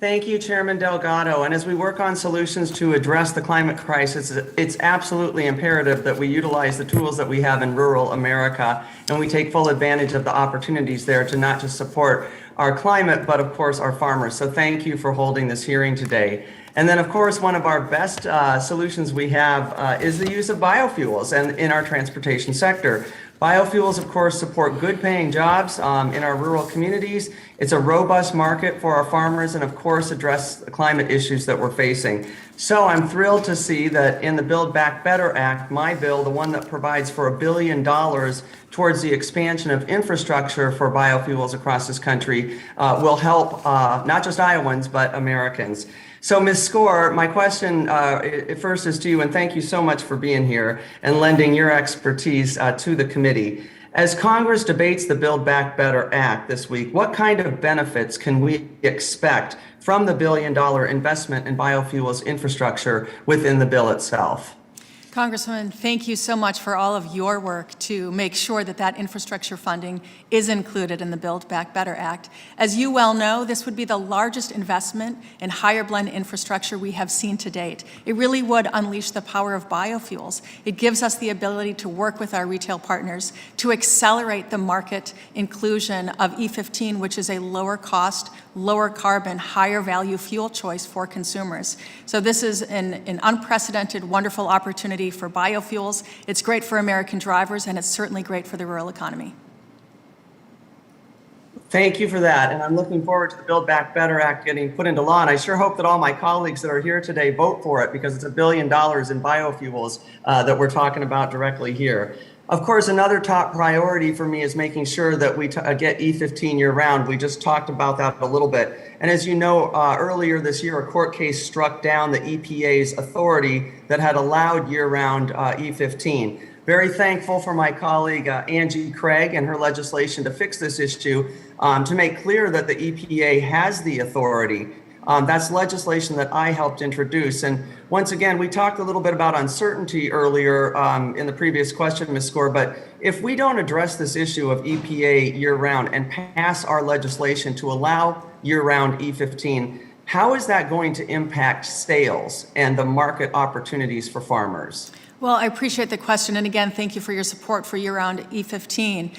K: Thank you, Chairman Delgado. And as we work on solutions to address the climate crisis, it's absolutely imperative that we utilize the tools that we have in rural America, and we take full advantage of the opportunities there to not just support our climate, but of course our farmers. So thank you for holding this hearing today. And then of course, one of our best solutions we have is the use of biofuels and in our transportation sector. Biofuels, of course, support good paying jobs in our rural communities. It's a robust market for our farmers and of course address the climate issues that we're facing. So I'm thrilled to see that in the Build Back Better Act, my bill, the one that provides for $1 billion towards the expansion of infrastructure for biofuels across this country, will help not just Iowans, but Americans. So Ms. Score, my question first is to you, and thank you so much for being here and lending your expertise to the committee. As Congress debates the Build Back Better Act this week, what kind of benefits can we expect from the $1 billion investment in biofuels infrastructure within the bill itself?
E: Congressman, thank you so much for all of your work to make sure that that infrastructure funding is included in the Build Back Better Act. As you well know, this would be the largest investment in higher blend infrastructure we have seen to date. It really would unleash the power of biofuels. It gives us the ability to work with our retail partners to accelerate the market inclusion of E15, which is a lower cost, lower carbon, higher value fuel choice for consumers. So this is an unprecedented, wonderful opportunity for biofuels. It's great for American drivers, and it's certainly great for the rural economy.
K: Thank you for that. And I'm looking forward to the Build Back Better Act getting put into law. And I sure hope that all my colleagues that are here today vote for it, because it's $1 billion in biofuels that we're talking about directly here. Of course, another top priority for me is making sure that we get E15 year round. We just talked about that a little bit. And as you know, earlier this year, a court case struck down the EPA's authority that had allowed year round E15. Very thankful for my colleague Angie Craig and her legislation to fix this issue, to make clear that the EPA has the authority. That's legislation that I helped introduce. And once again, we talked a little bit about uncertainty earlier in the previous question, Ms. Score, but if we don't address this issue of EPA year-round and pass our legislation to allow year-round E15, how is that going to impact sales and the market opportunities for farmers?
E: Well, I appreciate the question. And again, thank you for your support for year-round E15.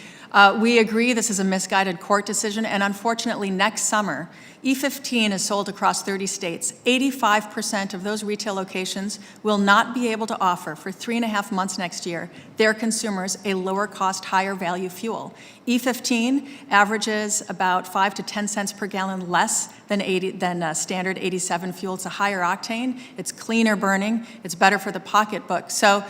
E: We agree this is a misguided court decision. And unfortunately, next summer, E15 is sold across 30 states. 85% of those retail locations will not be able to offer for 3.5 months next year their consumers a lower cost, higher value fuel. E15 averages about 5 to 10 cents per gallon less than standard 87 fuel. It's a higher octane, it's cleaner burning, it's better for the pocketbook. So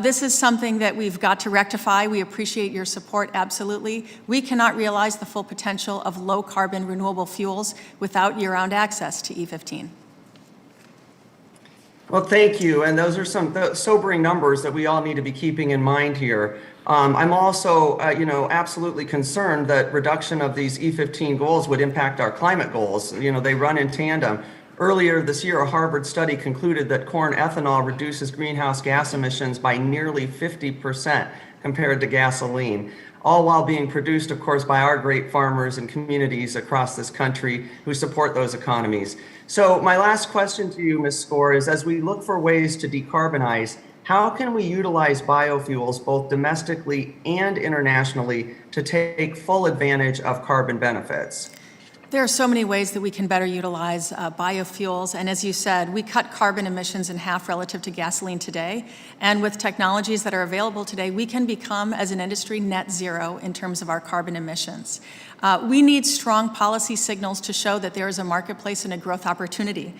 E: this is something that we've got to rectify. We appreciate your support, absolutely. We cannot realize the full potential of low carbon renewable fuels without year-round access to E15.
K: Well, thank you. And those are some sobering numbers that we all need to be keeping in mind here. I'm also, absolutely concerned that reduction of these E15 goals would impact our climate goals. They run in tandem. Earlier this year, a Harvard study concluded that corn ethanol reduces greenhouse gas emissions by nearly 50% compared to gasoline, all while being produced, of course, by our great farmers and communities across this country who support those economies. So my last question to you, Ms. Score, is as we look for ways to decarbonize, how can we utilize biofuels both domestically and internationally to take full advantage of carbon benefits?
E: There are so many ways that we can better utilize biofuels. And as you said, we cut carbon emissions in half relative to gasoline today. And with technologies that are available today, we can become, as an industry, net zero in terms of our carbon emissions. We need strong policy signals to show that there is a marketplace and a growth opportunity.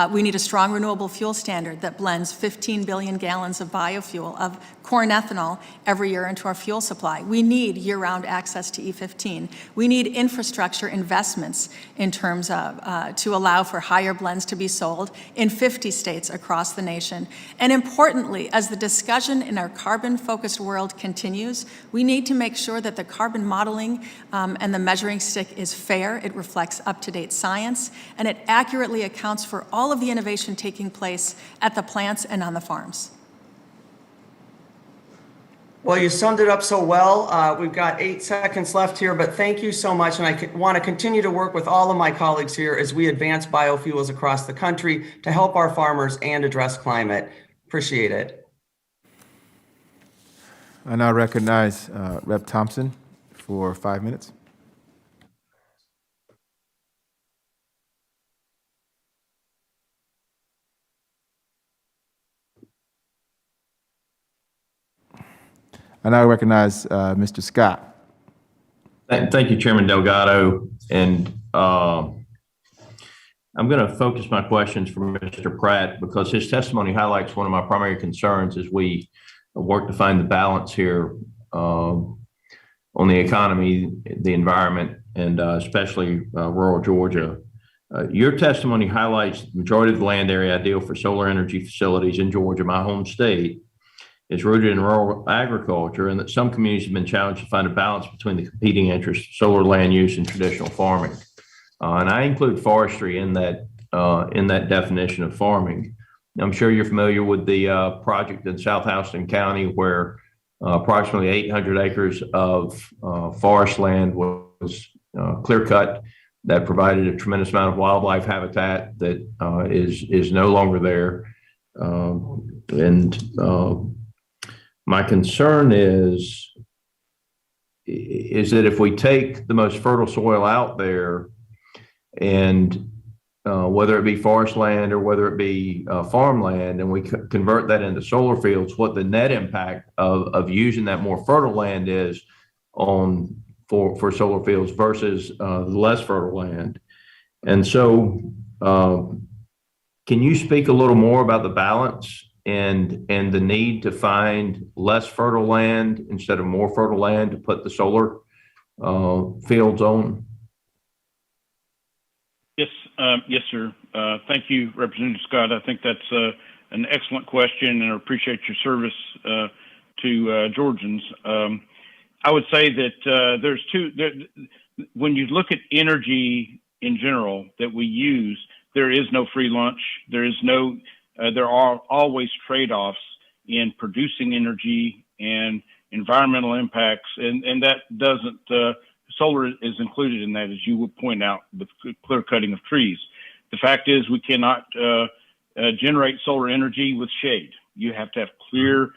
E: We need a strong renewable fuel standard that blends 15 billion gallons of biofuel, of corn ethanol, every year into our fuel supply. We need year-round access to E15. We need infrastructure investments in terms of to allow for higher blends to be sold in 50 states across the nation. And importantly, as the discussion in our carbon-focused world continues, we need to make sure that the carbon modeling and the measuring stick is fair, it reflects up-to-date science, and it accurately accounts for all of the innovation taking place at the plants and on the farms.
K: Well, you summed it up so well. We've got 8 seconds left here, but thank you so much. And I want to continue to work with all of my colleagues here as we advance biofuels across the country to help our farmers and address climate. Appreciate it.
A: I now recognize Rep. Thompson for 5 minutes. I now recognize Mr. Scott.
L: Thank you, Chairman Delgado. And I'm going to focus my questions for Mr. Pratt because his testimony highlights one of my primary concerns as we work to find the balance here on the economy, the environment, and especially rural Georgia. Your testimony highlights the majority of the land area ideal for solar energy facilities in Georgia, my home state, is rooted in rural agriculture, and that some communities have been challenged to find a balance between the competing interests of solar land use and traditional farming. And I include forestry in that definition of farming. I'm sure you're familiar with the project in South Houston County where approximately 800 acres of forest land was clear cut that provided a tremendous amount of wildlife habitat that is no longer there. My concern is that if we take the most fertile soil out there and whether it be forest land or whether it be farmland, and we convert that into solar fields, what the net impact of using that more fertile land is on for solar fields versus the less fertile land. And so can you speak a little more about the balance and the need to find less fertile land instead of more fertile land to put the solar fields on?
F: Yes, yes, sir. Thank you, Representative Scott. I think that's an excellent question, and I appreciate your service to Georgians. I would say that there's when you look at energy in general that we use, there is no free lunch. There are always trade-offs in producing energy and environmental impacts, and that doesn't, solar is included in that, as you would point out, with clear cutting of trees. The fact is we cannot generate solar energy with shade. You have to have clear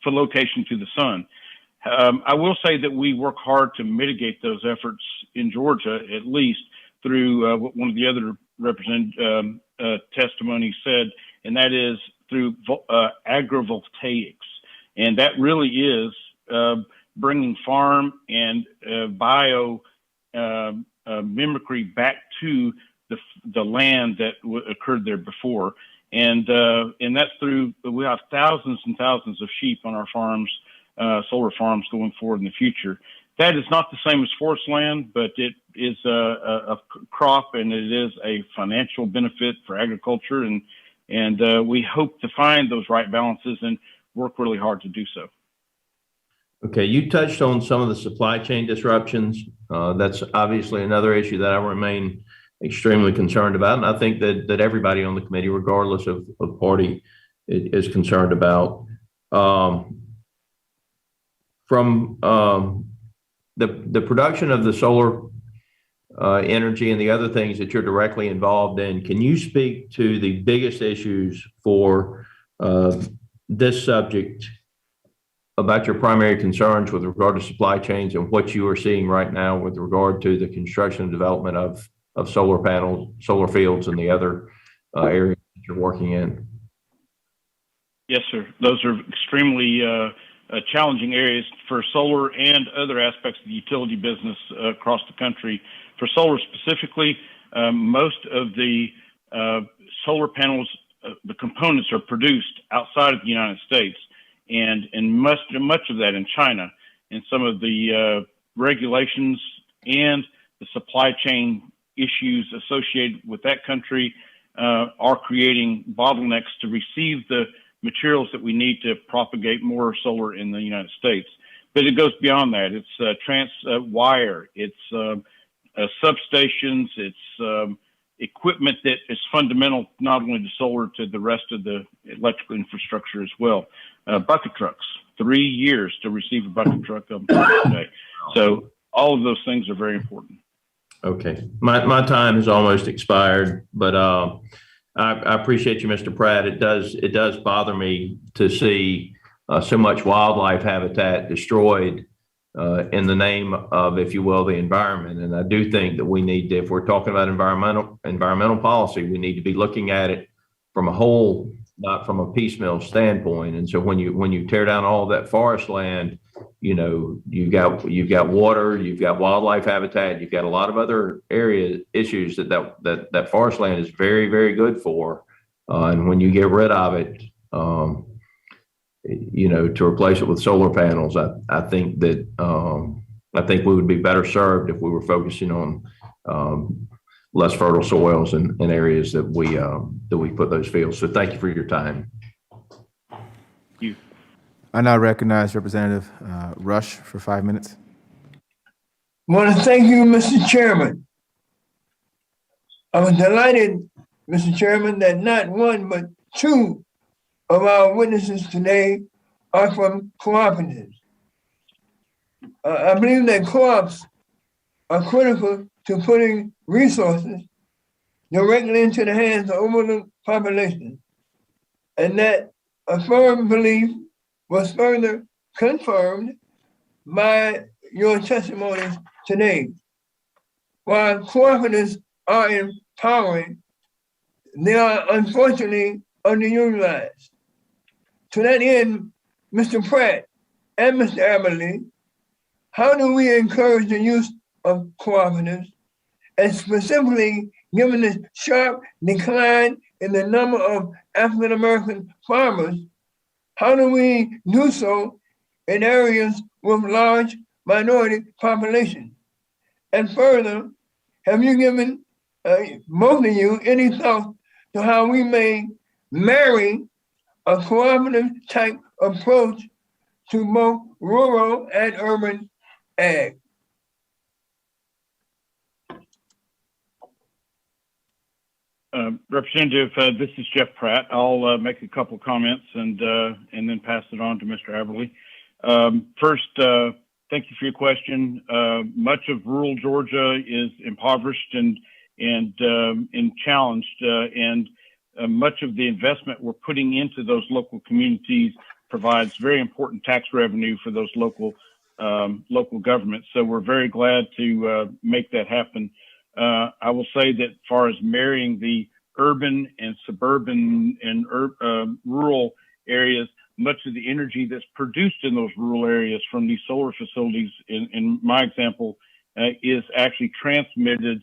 F: location to the sun. I will say that we work hard to mitigate those efforts in Georgia, at least through what one of the other testimonies said, and that is through agrivoltaics. And that really is bringing farm and bio mimicry back to the land that occurred there before. And that's through, we have thousands and thousands of sheep on our farms, solar farms going forward in the future. That is not the same as forest land, but it is a crop, and it is a financial benefit for agriculture. And we hope to find those right balances and work really hard to do so.
L: Okay, you touched on some of the supply chain disruptions. That's obviously another issue that I remain extremely concerned about, and I think that everybody on the committee, regardless of party, is concerned about. From the production of the solar energy and the other things that you're directly involved in, can you speak to the biggest issues for this subject about your primary concerns with regard to supply chains and what you are seeing right now with regard to the construction and development of solar panels, solar fields, and the other areas that you're working in?
F: Yes, sir. Those are extremely challenging areas for solar and other aspects of the utility business across the country. For solar specifically, most of the solar panels, the components are produced outside of the United States, and much of that in China. And some of the regulations and the supply chain issues associated with that country are creating bottlenecks to receive the materials that we need to propagate more solar in the United States. But it goes beyond that. It's wire, it's substations, it's equipment that is fundamental not only to solar, to the rest of the electrical infrastructure as well. Bucket trucks, 3 years to receive a bucket truck today. So all of those things are very important.
L: Okay, my time has almost expired, but I appreciate you, Mr. Pratt. It does bother me to see so much wildlife habitat destroyed in the name of, if you will, the environment. And I do think that we need to, if we're talking about environmental policy, we need to be looking at it from a whole, not from a piecemeal standpoint. And so when you tear down all of that forest land, you know, you've got water, you've got wildlife habitat, you've got a lot of other issues that forest land is very, very good for. And when you get rid of it, you know, to replace it with solar panels, I think that I think we would be better served if we were focusing on less fertile soils and areas that we put those fields. So thank you for your time.
A: I now recognize Representative Rush for 5 minutes.
M: I want to thank you, Mr. Chairman. I was delighted, Mr. Chairman, that not one but two of our witnesses today are from cooperatives. I believe that co-ops are critical to putting resources directly into the hands of overlooked populations, and that a firm belief was further confirmed by your testimonies today. While cooperatives are empowering, they are unfortunately underutilized. To that end, Mr. Pratt and Mr. Aberle, how do we encourage the use of cooperatives? And specifically, given the sharp decline in the number of African American farmers, how do we do so in areas with large minority population? And further, have you given both of you any thought to how we may marry a cooperative type approach to both rural and urban ag?
F: Representative, this is Jeff Pratt. I'll make a couple comments and then pass it on to Mr. Aberle. First, thank you for your question. Much of rural Georgia is impoverished and challenged, and much of the investment we're putting into those local communities provides very important tax revenue for those local governments. So we're very glad to make that happen. I will say that as far as marrying the urban and suburban and rural areas, much of the energy that's produced in those rural areas from these solar facilities, in my example, is actually transmitted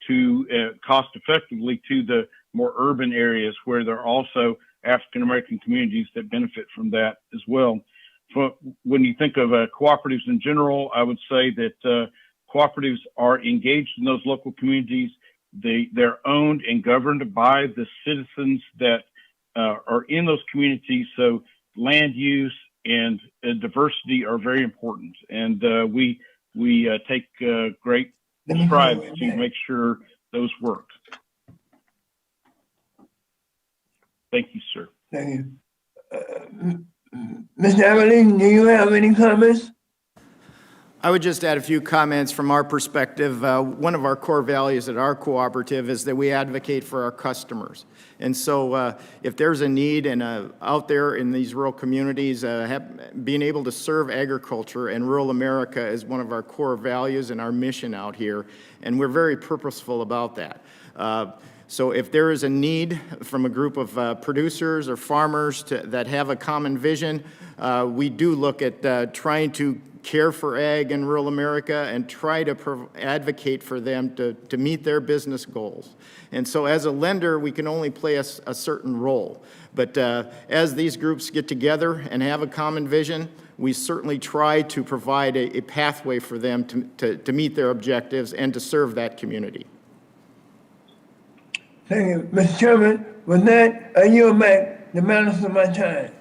F: to cost effectively to the more urban areas where there are also African American communities that benefit from that as well. When you think of cooperatives in general, I would say that cooperatives are engaged in those local communities. They're owned and governed by the citizens that are in those communities. So land use and diversity are very important. And we take great strides to make sure those work. Thank you, sir.
M: Thank you. Mr. Aberle, do you have any comments?
J: I would just add a few comments from our perspective. One of our core values at our cooperative is that we advocate for our customers. And so if there's a need out there in these rural communities, being able to serve agriculture and rural America is one of our core values and our mission out here. And we're very purposeful about that. So if there is a need from a group of producers or farmers that have a common vision, we do look at trying to care for ag in rural America and try to advocate for them to meet their business goals. And so as a lender, we can only play a certain role. But as these groups get together and have a common vision, we certainly try to provide a pathway for them to meet their objectives and to serve that community.
M: Thank you. Mr. Chairman, with that, I yield back the balance of my time.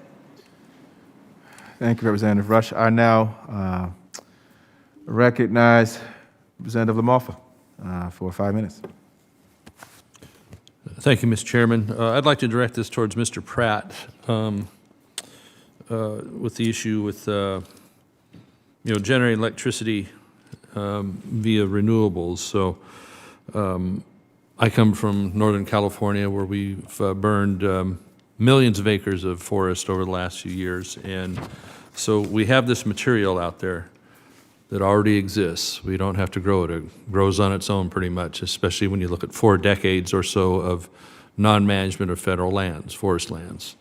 A: Thank you, Representative Rush. I now recognize Representative LaMalfa for 5 minutes.
N: Thank you, Mr. Chairman. I'd like to direct this towards Mr. Pratt with the issue with generating electricity via renewables. So I come from Northern California, where we've burned millions of acres of forest over the last few years. And so we have this material out there that already exists. We don't have to grow it. It grows on its own pretty much, especially when you look at 4 decades or so of non-management of federal lands, forest lands.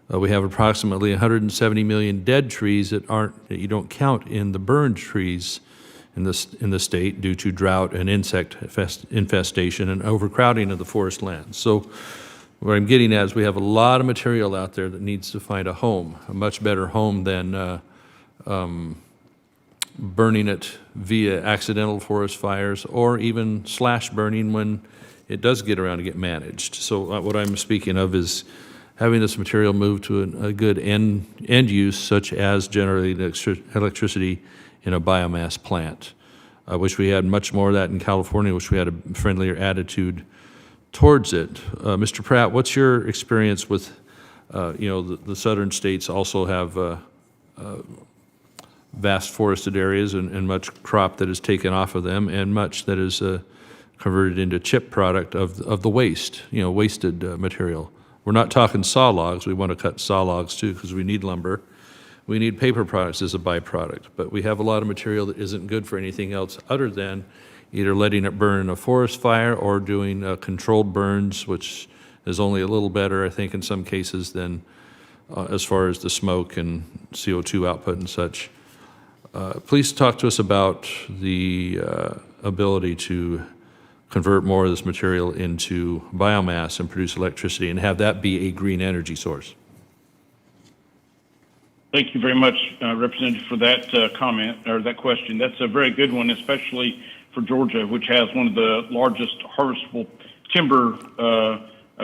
N: We have approximately 170 million dead trees that you don't count in the burned trees in the state due to drought and insect infestation and overcrowding of the forest lands. So what I'm getting at is we have a lot of material out there that needs to find a home, a much better home than burning it via accidental forest fires or even slash burning when it does get around to get managed. So what I'm speaking of is having this material move to a good end use, such as generating electricity in a biomass plant. I wish we had much more of that in California. I wish we had a friendlier attitude towards it. Mr. Pratt, what's your experience with, the southern states also have vast forested areas and much crop that is taken off of them and much that is converted into chip product of the waste, wasted material. We're not talking saw logs. We want to cut saw logs too because we need lumber. We need paper products as a byproduct, but we have a lot of material that isn't good for anything else other than either letting it burn in a forest fire or doing controlled burns, which is only a little better, I think, in some cases than as far as the smoke and CO2 output and such. Please talk to us about the ability to convert more of this material into biomass and produce electricity and have that be a green energy source.
F: Thank you very much, Representative, for that comment or that question. That's a very good one, especially for Georgia, which has one of the largest harvestable timber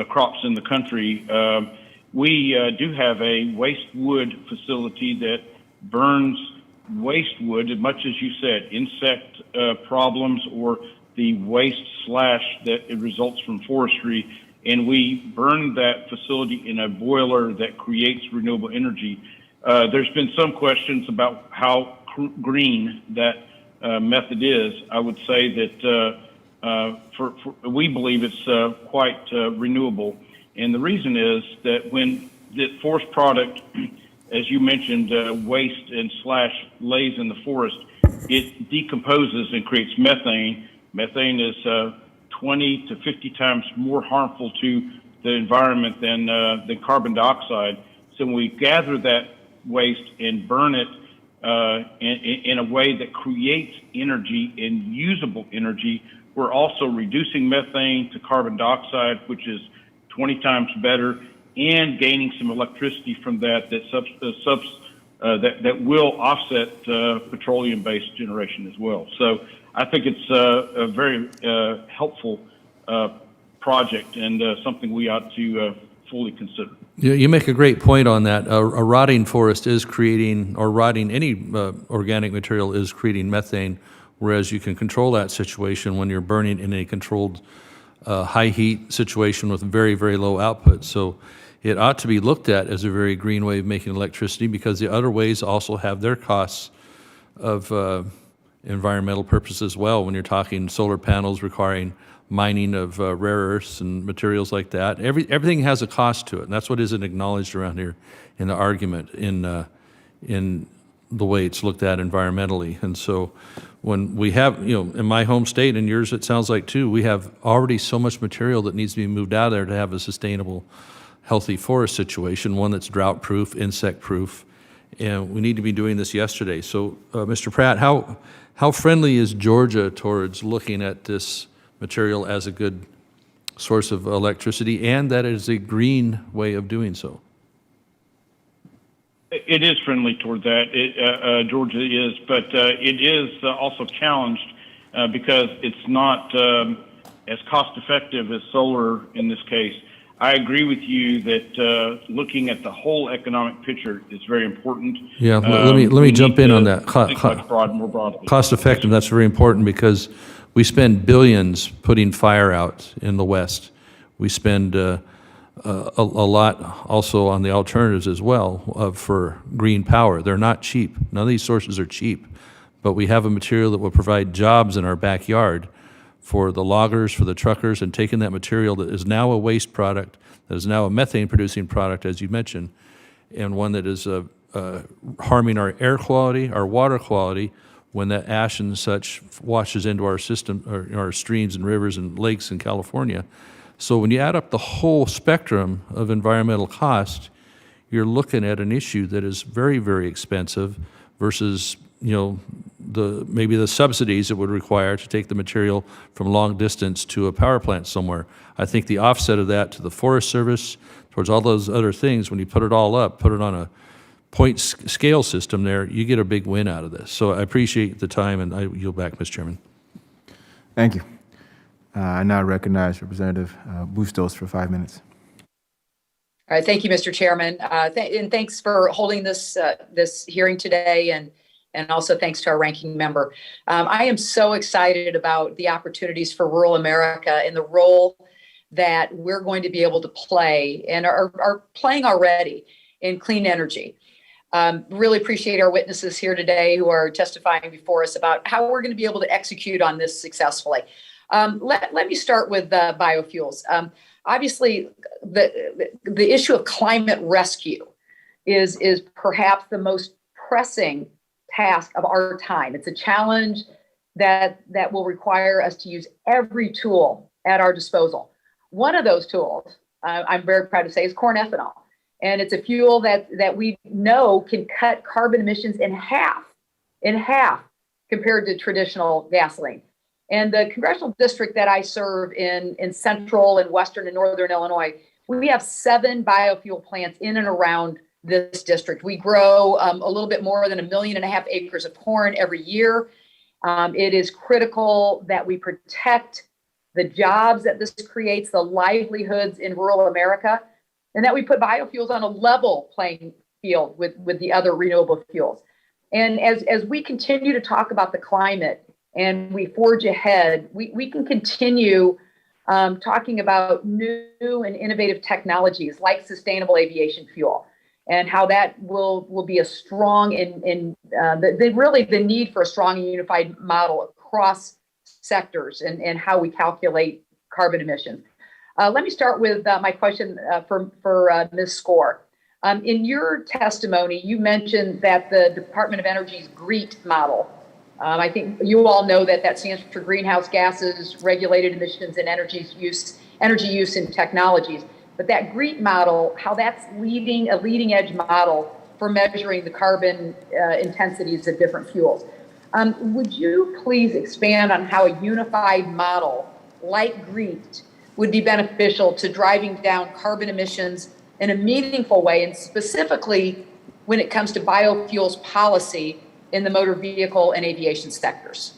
F: crops in the country. We do have a waste wood facility that burns waste wood, as much as you said, insect problems or the waste slash that it results from forestry. And we burn that facility in a boiler that creates renewable energy. There's been some questions about how green that method is. I would say that we believe it's quite renewable. And the reason is that when the forest product, as you mentioned, waste and slash lays in the forest, it decomposes and creates methane. Methane is 20 to 50 times more harmful to the environment than carbon dioxide. So when we gather that waste and burn it in a way that creates energy and usable energy, we're also reducing methane to carbon dioxide, which is 20 times better, and gaining some electricity from that that will offset petroleum-based generation as well. So I think it's a very helpful project and something we ought to fully consider.
N: You make a great point on that. A rotting forest is creating, or rotting any organic material is creating methane, whereas you can control that situation when you're burning in a controlled high heat situation with very, very low output. So it ought to be looked at as a very green way of making electricity, because the other ways also have their costs of environmental purpose as well. When you're talking solar panels requiring mining of rare earths and materials like that, everything has a cost to it, and that's what isn't acknowledged around here in the argument in the way it's looked at environmentally. And so when we have, in my home state and yours it sounds like too, we have already so much material that needs to be moved out of there to have a sustainable, healthy forest situation, one that's drought-proof, insect-proof, and we need to be doing this yesterday. So, Mr. Pratt, how friendly is Georgia towards looking at this material as a good source of electricity, and that it is a green way of doing so?
F: It is friendly toward that. Georgia is, but it is also challenged because it's not as cost effective as solar in this case. I agree with you that looking at the whole economic picture is very important.
N: Yeah, let me jump in on that.
F: More broadly.
N: Cost effective, that's very important, because we spend billions putting fire out in the West. We spend a lot also on the alternatives as well for green power. They're not cheap. None of these sources are cheap, but we have a material that will provide jobs in our backyard for the loggers, for the truckers, and taking that material that is now a waste product, that is now a methane-producing product, as you mentioned, and one that is harming our air quality, our water quality, when that ash and such washes into our system, or our streams and rivers and lakes in California. So when you add up the whole spectrum of environmental cost, you're looking at an issue that is very, very expensive versus, maybe the subsidies it would require to take the material from long distance to a power plant somewhere. I think the offset of that to the Forest Service, towards all those other things, when you put it all up, put it on a point scale system there, you get a big win out of this. So I appreciate the time, and I yield back, Mr. Chairman.
A: Thank you. I now recognize Representative Bustos for 5 minutes.
O: All right, thank you, Mr. Chairman, and thanks for holding this hearing today, and also thanks to our ranking member. I am so excited about the opportunities for rural America and the role that we're going to be able to play and are playing already in clean energy. Really appreciate our witnesses here today who are testifying before us about how we're going to be able to execute on this successfully. Let me start with biofuels. Obviously, the issue of climate rescue is perhaps the most pressing task of our time. It's a challenge that will require us to use every tool at our disposal. One of those tools, I'm very proud to say, is corn ethanol. And it's a fuel that we know can cut carbon emissions in half in half compared to traditional gasoline. And the congressional district that I serve in central and western and northern Illinois, we have 7 biofuel plants in and around this district. We grow a little bit more than 1.5 million acres of corn every year. It is critical that we protect the jobs that this creates, the livelihoods in rural America, and that we put biofuels on a level playing field with the other renewable fuels. And as we continue to talk about the climate and we forge ahead, we can continue talking about new and innovative technologies like sustainable aviation fuel, and how that will be a strong really the need for a strong and unified model across sectors and how we calculate carbon emissions. Let me start with my question for Ms. Score. In your testimony, you mentioned that the Department of Energy's GREET model, I think you all know that stands for greenhouse gases, regulated emissions, and energy use and technologies. But that GREET model, how that's a leading edge model for measuring the carbon intensities of different fuels. Would you please expand on how a unified model like GREET would be beneficial to driving down carbon emissions in a meaningful way, and specifically when it comes to biofuels policy in the motor vehicle and aviation sectors?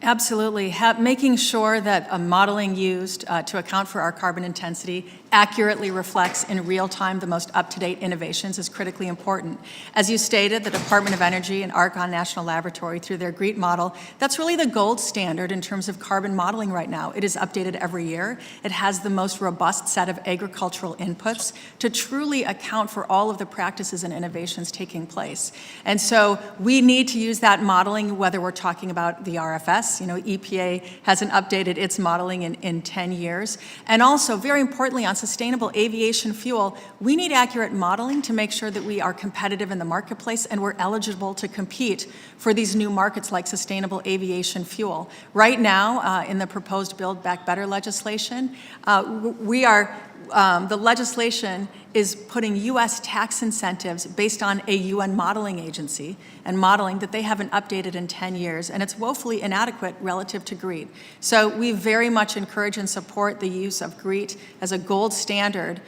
E: Absolutely. Making sure that a modeling used to account for our carbon intensity accurately reflects in real time the most up-to-date innovations is critically important. As you stated, the Department of Energy and Argonne National Laboratory, through their GREET model, that's really the gold standard in terms of carbon modeling right now. It is updated every year. It has the most robust set of agricultural inputs to truly account for all of the practices and innovations taking place. And so we need to use that modeling, whether we're talking about the RFS, EPA hasn't updated its modeling in 10 years. And also, very importantly, on sustainable aviation fuel, we need accurate modeling to make sure that we are competitive in the marketplace and we're eligible to compete for these new markets like sustainable aviation fuel. Right now, in the proposed Build Back Better legislation, the legislation is putting U.S. tax incentives based on a UN modeling agency and modeling that they haven't updated in 10 years, and it's woefully inadequate relative to GREET. So we very much encourage and support the use of GREET as a gold standard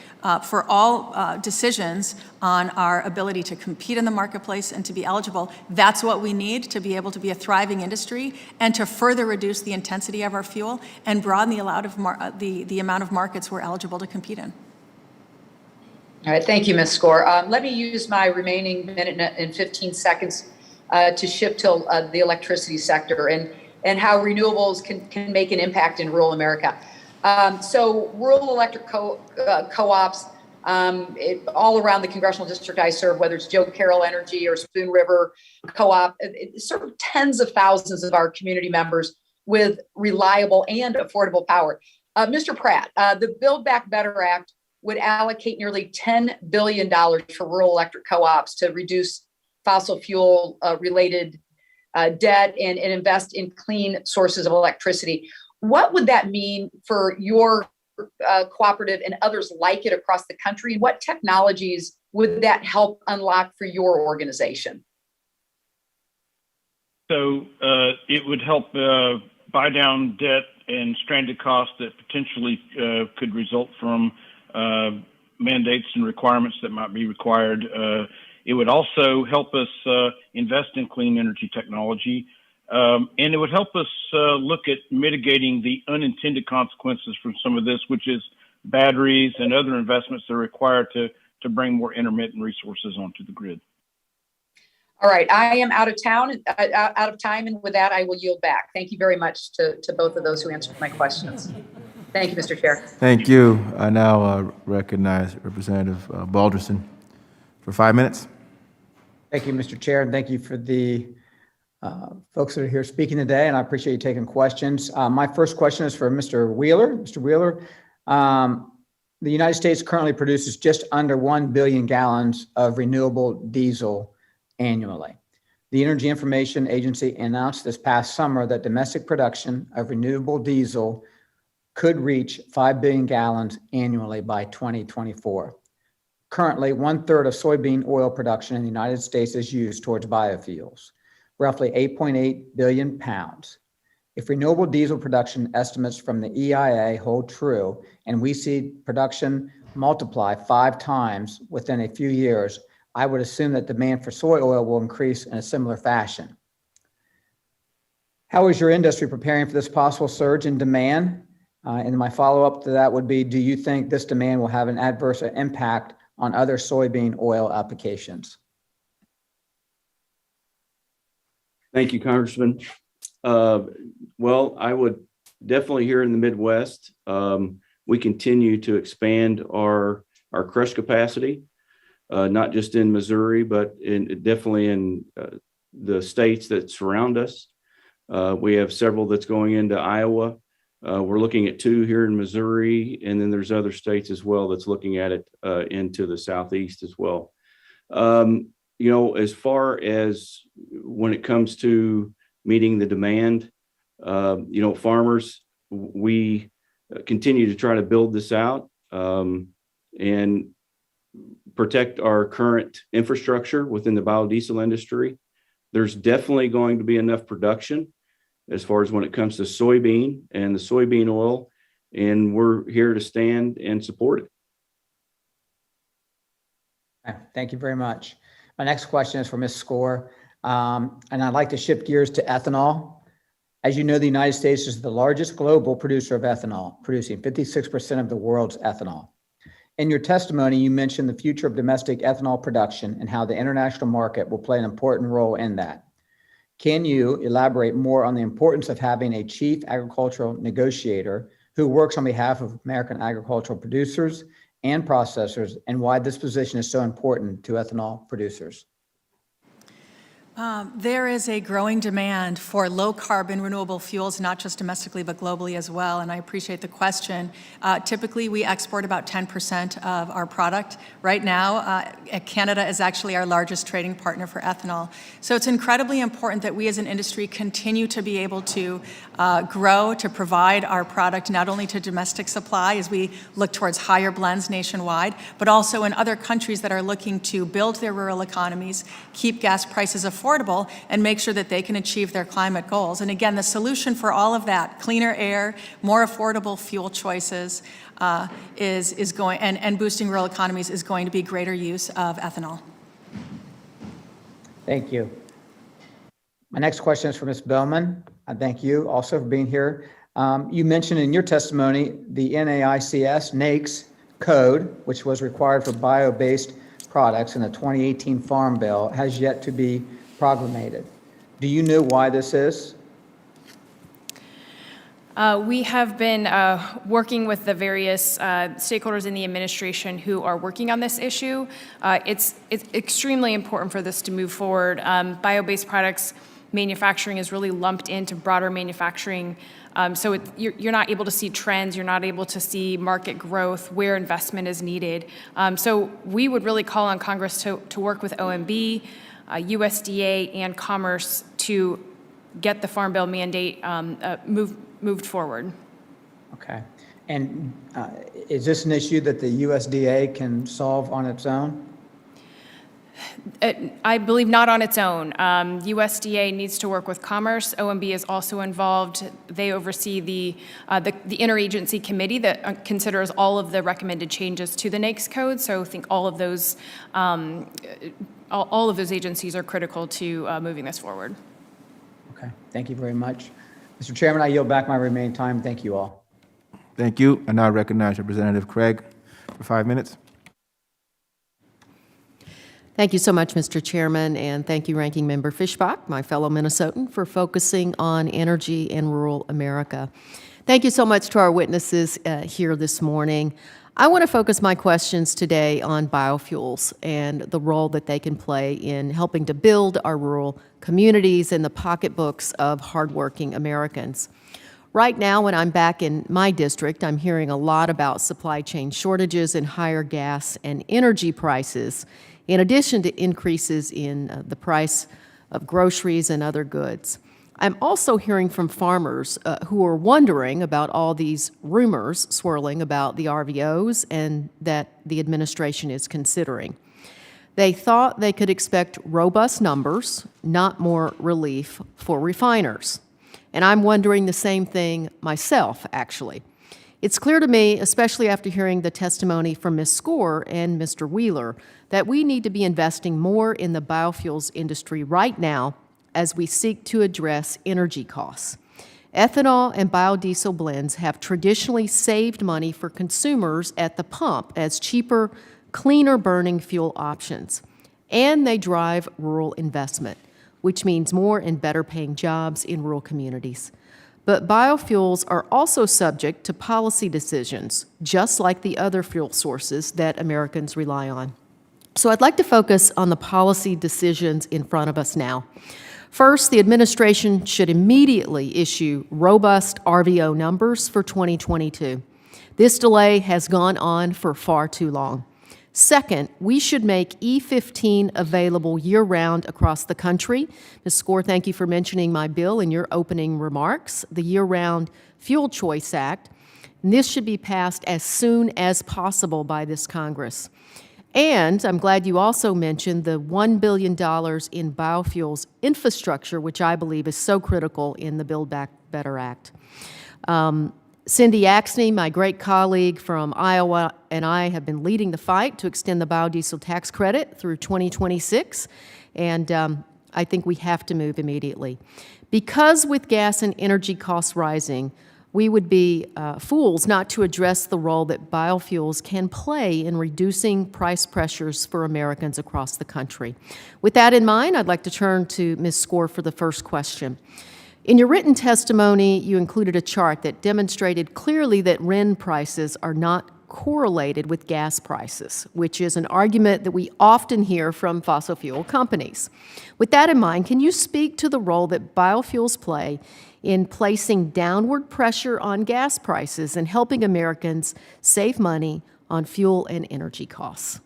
E: for all decisions on our ability to compete in the marketplace and to be eligible. That's what we need to be able to be a thriving industry and to further reduce the intensity of our fuel and broaden the amount of markets we're eligible to compete in.
O: All right, thank you, Ms. Score. Let me use my remaining minute and 15 seconds to shift to the electricity sector and how renewables can make an impact in rural America. So rural electric co-ops all around the congressional district I serve, whether it's Joe Carroll Energy or Spoon River Co-op, serve tens of thousands of our community members with reliable and affordable power. Mr. Pratt, the Build Back Better Act would allocate nearly $10 billion for rural electric co-ops to reduce fossil fuel related debt and invest in clean sources of electricity. What would that mean for your cooperative and others like it across the country? What technologies would that help unlock for your organization?
F: So it would help buy down debt and stranded costs that potentially could result from mandates and requirements that might be required. It would also help us invest in clean energy technology, and it would help us look at mitigating the unintended consequences from some of this, which is batteries and other investments that are required to bring more intermittent resources onto the grid.
O: All right, I am out of time, and with that, I will yield back. Thank you very much to both of those who answered my questions. Thank you, Mr. Chair.
A: Thank you. I now recognize Representative Balderson for 5 minutes.
P: Thank you, Mr. Chair, and thank you for the folks that are here speaking today, and I appreciate you taking questions. My first question is for Mr. Wheeler. Mr. Wheeler, the United States currently produces just under 1 billion gallons of renewable diesel annually. The Energy Information Agency announced this past summer that domestic production of renewable diesel could reach 5 billion gallons annually by 2024. Currently, 1/3 of soybean oil production in the United States is used towards biofuels. roughly 8.8 billion pounds. If renewable diesel production estimates from the EIA hold true, and we see production multiply 5 times within a few years, I would assume that demand for soy oil will increase in a similar fashion. How is your industry preparing for this possible surge in demand? And my follow-up to that would be, do you think this demand will have an adverse impact on other soybean oil applications?
G: Thank you, Congressman. Well, I would definitely here in the Midwest, we continue to expand our crush capacity, not just in Missouri, but definitely in the states that surround us. We have several that's going into Iowa. We're looking at 2 here in Missouri, and then there's other states as well that's looking at it into the Southeast as well. As far as when it comes to meeting the demand, farmers, we continue to try to build this out and protect our current infrastructure within the biodiesel industry. There's definitely going to be enough production as far as when it comes to soybean and the soybean oil, and we're here to stand and support it.
P: Okay, thank you very much. My next question is for Ms. Score, and I'd like to shift gears to ethanol. As you know, the United States is the largest global producer of ethanol, producing 56% of the world's ethanol. In your testimony, you mentioned the future of domestic ethanol production and how the international market will play an important role in that. Can you elaborate more on the importance of having a chief agricultural negotiator who works on behalf of American agricultural producers and processors, and why this position is so important to ethanol producers?
E: There is a growing demand for low-carbon renewable fuels, not just domestically, but globally as well, and I appreciate the question. Typically, we export about 10% of our product. Right now, Canada is actually our largest trading partner for ethanol. So it's incredibly important that we as an industry continue to be able to grow, to provide our product not only to domestic supply as we look towards higher blends nationwide, but also in other countries that are looking to build their rural economies, keep gas prices affordable, and make sure that they can achieve their climate goals. And again, the solution for all of that, cleaner air, more affordable fuel choices, is going, and boosting rural economies is going to be greater use of ethanol.
P: Thank you. My next question is for Ms. Bowman. I thank you also for being here. You mentioned in your testimony the NAICS code, which was required for bio-based products in the 2018 Farm Bill, has yet to be promulgated. Do you know why this is?
H: We have been working with the various stakeholders in the administration who are working on this issue. It's extremely important for this to move forward. Bio-based products manufacturing is really lumped into broader manufacturing. So you're not able to see trends, you're not able to see market growth, where investment is needed. So we would really call on Congress to work with OMB, USDA, and Commerce to get the Farm Bill mandate moved forward.
P: Okay. And is this an issue that the USDA can solve on its own?
H: I believe not on its own. USDA needs to work with Commerce. OMB is also involved. They oversee the interagency committee that considers all of the recommended changes to the NAICS code. So I think all of those agencies are critical to moving this forward.
P: Okay, thank you very much. Mr. Chairman, I yield back my remaining time. Thank you all.
A: Thank you. I now recognize Representative Craig for 5 minutes.
Q: Thank you so much, Mr. Chairman, and thank you, Ranking Member Fischbach, my fellow Minnesotan, for focusing on energy in rural America. Thank you so much to our witnesses here this morning. I want to focus my questions today on biofuels and the role that they can play in helping to build our rural communities and the pocketbooks of hardworking Americans. Right now, when I'm back in my district, I'm hearing a lot about supply chain shortages and higher gas and energy prices, in addition to increases in the price of groceries and other goods. I'm also hearing from farmers who are wondering about all these rumors swirling about the RVOs and that the administration is considering. They thought they could expect robust numbers, not more relief for refiners. And I'm wondering the same thing myself, actually. It's clear to me, especially after hearing the testimony from Ms. Score and Mr. Wheeler, that we need to be investing more in the biofuels industry right now as we seek to address energy costs. Ethanol and biodiesel blends have traditionally saved money for consumers at the pump as cheaper, cleaner burning fuel options, and they drive rural investment, which means more and better paying jobs in rural communities. But biofuels are also subject to policy decisions, just like the other fuel sources that Americans rely on. So I'd like to focus on the policy decisions in front of us now. First, the administration should immediately issue robust RVO numbers for 2022. This delay has gone on for far too long. Second, we should make E15 available year-round across the country. Ms. Score, thank you for mentioning my bill in your opening remarks, the Year-Round Fuel Choice Act. And this should be passed as soon as possible by this Congress. And I'm glad you also mentioned the $1 billion in biofuels infrastructure, which I believe is so critical in the Build Back Better Act. Cindy Axney, my great colleague from Iowa, and I have been leading the fight to extend the biodiesel tax credit through 2026, and I think we have to move immediately. Because with gas and energy costs rising, we would be fools not to address the role that biofuels can play in reducing price pressures for Americans across the country. With that in mind, I'd like to turn to Ms. Score for the first question. In your written testimony, you included a chart that demonstrated clearly that RIN prices are not correlated with gas prices, which is an argument that we often hear from fossil fuel companies. With that in mind, can you speak to the role that biofuels play in placing downward pressure on gas prices and helping Americans save money on fuel and energy costs?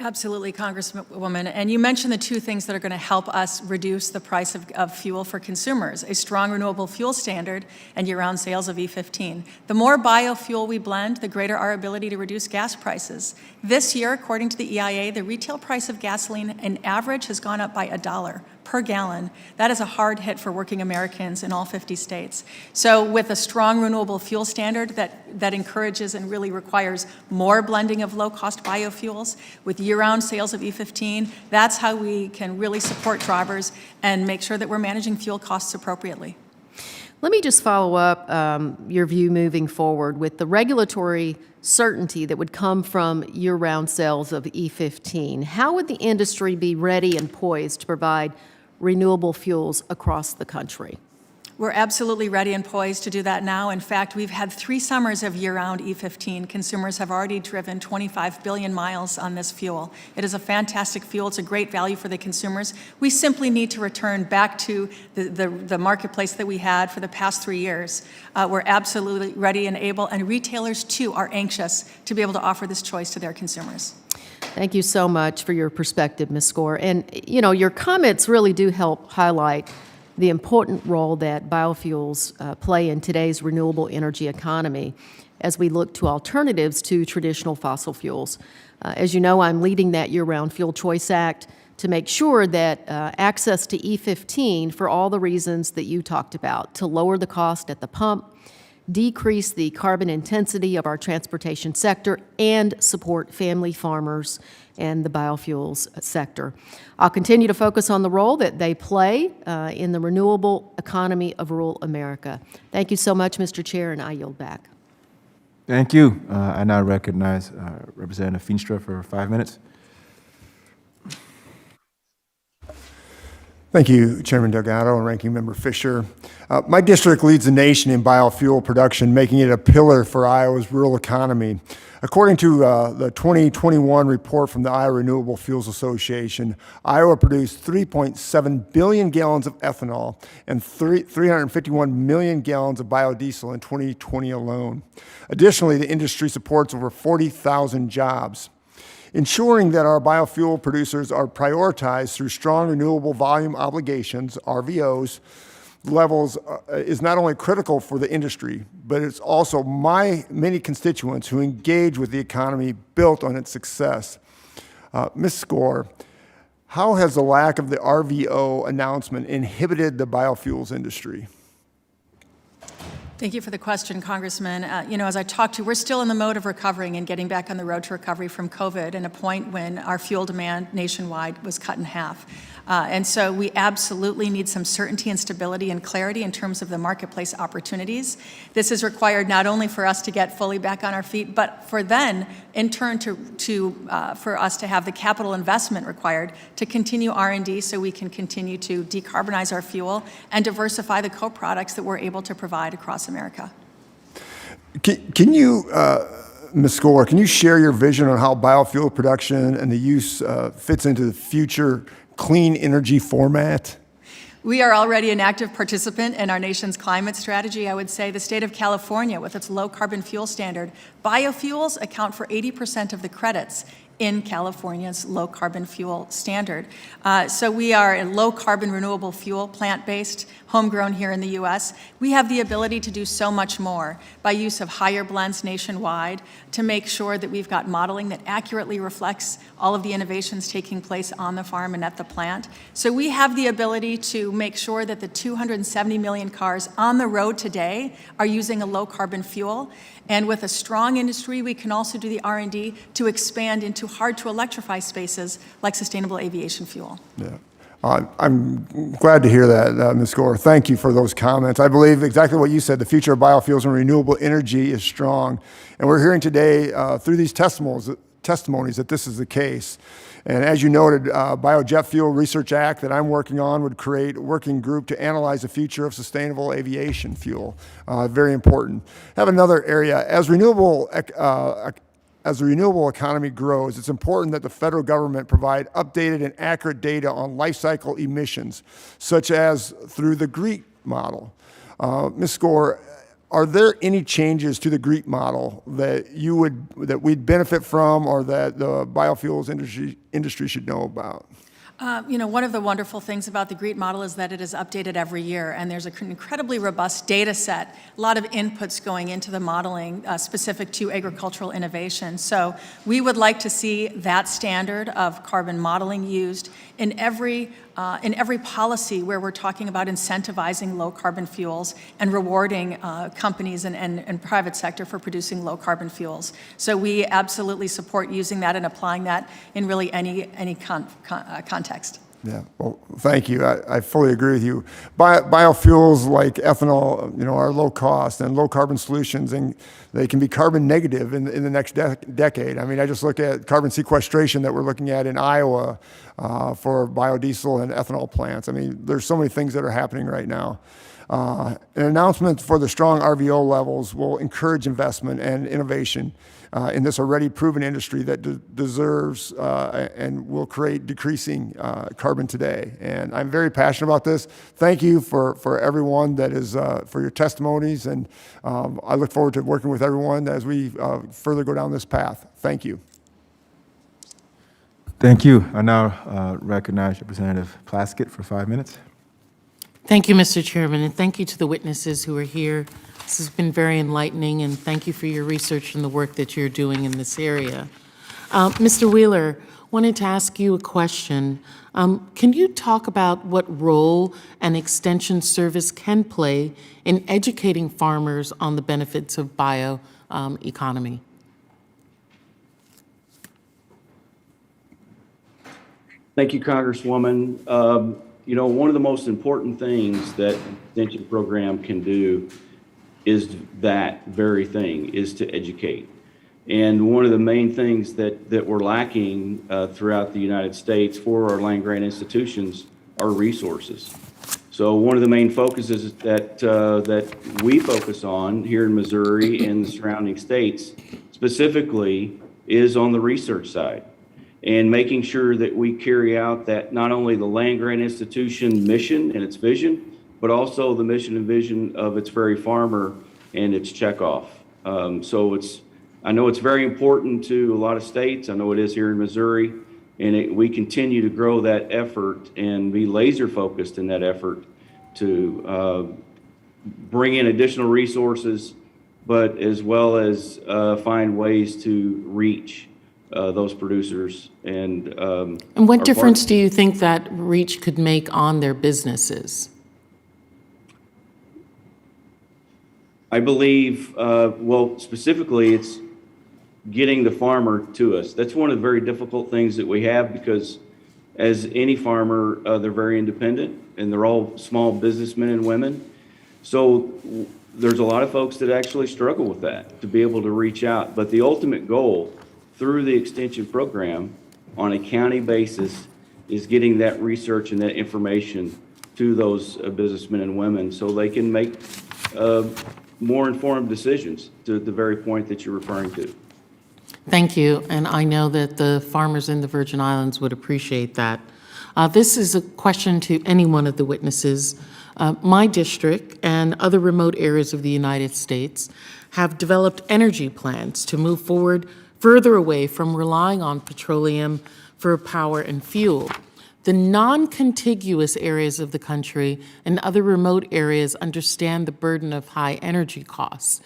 E: Absolutely, Congresswoman. And you mentioned the two things that are going to help us reduce the price of fuel for consumers, a strong renewable fuel standard and year-round sales of E15. The more biofuel we blend, the greater our ability to reduce gas prices. This year, according to the EIA, the retail price of gasoline in average has gone up by $1 per gallon. That is a hard hit for working Americans in all 50 states. So with a strong renewable fuel standard that encourages and really requires more blending of low-cost biofuels with year-round sales of E15, that's how we can really support drivers and make sure that we're managing fuel costs appropriately.
Q: Let me just follow up your view moving forward with the regulatory certainty that would come from year-round sales of E15. How would the industry be ready and poised to provide renewable fuels across the country?
E: We're absolutely ready and poised to do that now. In fact, we've had 3 summers of year-round E15. Consumers have already driven 25 billion miles on this fuel. It is a fantastic fuel. It's a great value for the consumers. We simply need to return back to the marketplace that we had for the past 3 years. We're absolutely ready and able, and retailers, too, are anxious to be able to offer this choice to their consumers.
Q: Thank you so much for your perspective, Ms. Score. And, you know, your comments really do help highlight the important role that biofuels play in today's renewable energy economy as we look to alternatives to traditional fossil fuels. As you know, I'm leading that Year-Round Fuel Choice Act to make sure that access to E15 for all the reasons that you talked about, to lower the cost at the pump, decrease the carbon intensity of our transportation sector, and support family farmers and the biofuels sector. I'll continue to focus on the role that they play in the renewable economy of rural America. Thank you so much, Mr. Chair, and I yield back.
A: Thank you. I now recognize Representative Feenstra for 5 minutes.
R: Thank you, Chairman Delgado and Ranking Member Fisher. My district leads the nation in biofuel production, making it a pillar for Iowa's rural economy. According to the 2021 report from the Iowa Renewable Fuels Association, Iowa produced 3.7 billion gallons of ethanol and 351 million gallons of biodiesel in 2020 alone. Additionally, the industry supports over 40,000 jobs. Ensuring that our biofuel producers are prioritized through strong renewable volume obligations, RVOs, levels is not only critical for the industry, but it's also my many constituents who engage with the economy built on its success. Ms. Score, how has the lack of the RVO announcement inhibited the biofuels industry?
E: Thank you for the question, Congressman. As I talked to, we're still in the mode of recovering and getting back on the road to recovery from COVID, and a point when our fuel demand nationwide was cut in half. And so we absolutely need some certainty and stability and clarity in terms of the marketplace opportunities. This is required not only for us to get fully back on our feet, but for then, in turn, for us to have the capital investment required to continue R&D so we can continue to decarbonize our fuel and diversify the co-products that we're able to provide across America.
R: Can you, Ms. Score, can you share your vision on how biofuel production and the use fits into the future clean energy format?
E: We are already an active participant in our nation's climate strategy. I would say the state of California, with its low carbon fuel standard, biofuels account for 80% of the credits in California's low carbon fuel standard. So we are a low carbon renewable fuel, plant-based, homegrown here in the US. We have the ability to do so much more by use of higher blends nationwide to make sure that we've got modeling that accurately reflects all of the innovations taking place on the farm and at the plant. So we have the ability to make sure that the 270 million cars on the road today are using a low carbon fuel. And with a strong industry, we can also do the R&D to expand into hard to electrify spaces like sustainable aviation fuel.
R: Yeah. I'm glad to hear that, Ms. Gore. Thank you for those comments. I believe exactly what you said. The future of biofuels and renewable energy is strong. And we're hearing today through these testimonies that this is the case. And as you noted, Biojet Fuel Research Act that I'm working on would create a working group to analyze the future of sustainable aviation fuel. Very important. Have another area. As the renewable economy grows, it's important that the federal government provide updated and accurate data on life cycle emissions, such as through the GREET model. Ms. Score, are there any changes to the GREET model that we'd benefit from, or that the biofuels industry should know about?
E: One of the wonderful things about the GREET model is that it is updated every year, and there's an incredibly robust data set, a lot of inputs going into the modeling specific to agricultural innovation. So we would like to see that standard of carbon modeling used in every policy where we're talking about incentivizing low carbon fuels and rewarding companies and private sector for producing low carbon fuels. So we absolutely support using that and applying that in really any context.
R: Yeah, well, thank you. I fully agree with you. Biofuels like ethanol, are low cost and low carbon solutions, and they can be carbon negative in the next decade. I mean, I just look at carbon sequestration that we're looking at in Iowa for biodiesel and ethanol plants. I mean, there's so many things that are happening right now. An announcement for the strong RVO levels will encourage investment and innovation in this already proven industry that deserves and will create decreasing carbon today. And I'm very passionate about this. Thank you for everyone that is, for your testimonies, and I look forward to working with everyone as we further go down this path. Thank you.
A: Thank you. I now recognize Representative Plaskett for 5 minutes.
S: Thank you, Mr. Chairman, and thank you to the witnesses who are here. This has been very enlightening, and thank you for your research and the work that you're doing in this area. Mr. Wheeler, wanted to ask you a question. Can you talk about what role an extension service can play in educating farmers on the benefits of bioeconomy?
G: Thank you, Congresswoman. One of the most important things that an extension program can do is that very thing, is to educate. And one of the main things that we're lacking throughout the United States for our land-grant institutions are resources. So one of the main focuses that we focus on here in Missouri and the surrounding states specifically is on the research side, and making sure that we carry out that not only the land-grant institution mission and its vision, but also the mission and vision of its very farmer and its checkoff. I know it's very important to a lot of states. I know it is here in Missouri, and we continue to grow that effort and be laser focused in that effort to bring in additional resources, but as well as find ways to reach those producers. And
S: what
G: our
S: difference do you think that reach could make on their businesses?
G: I believe, well, specifically, it's getting the farmer to us. That's one of the very difficult things that we have, because as any farmer, they're very independent and they're all small businessmen and women. So there's a lot of folks that actually struggle with that, to be able to reach out. But the ultimate goal through the extension program on a county basis is getting that research and that information to those businessmen and women so they can make more informed decisions, to the very point that you're referring to.
S: Thank you, and I know that the farmers in the Virgin Islands would appreciate that. This is a question to any one of the witnesses. My district and other remote areas of the United States have developed energy plans to move forward further away from relying on petroleum for power and fuel. The non-contiguous areas of the country and other remote areas understand the burden of high energy costs,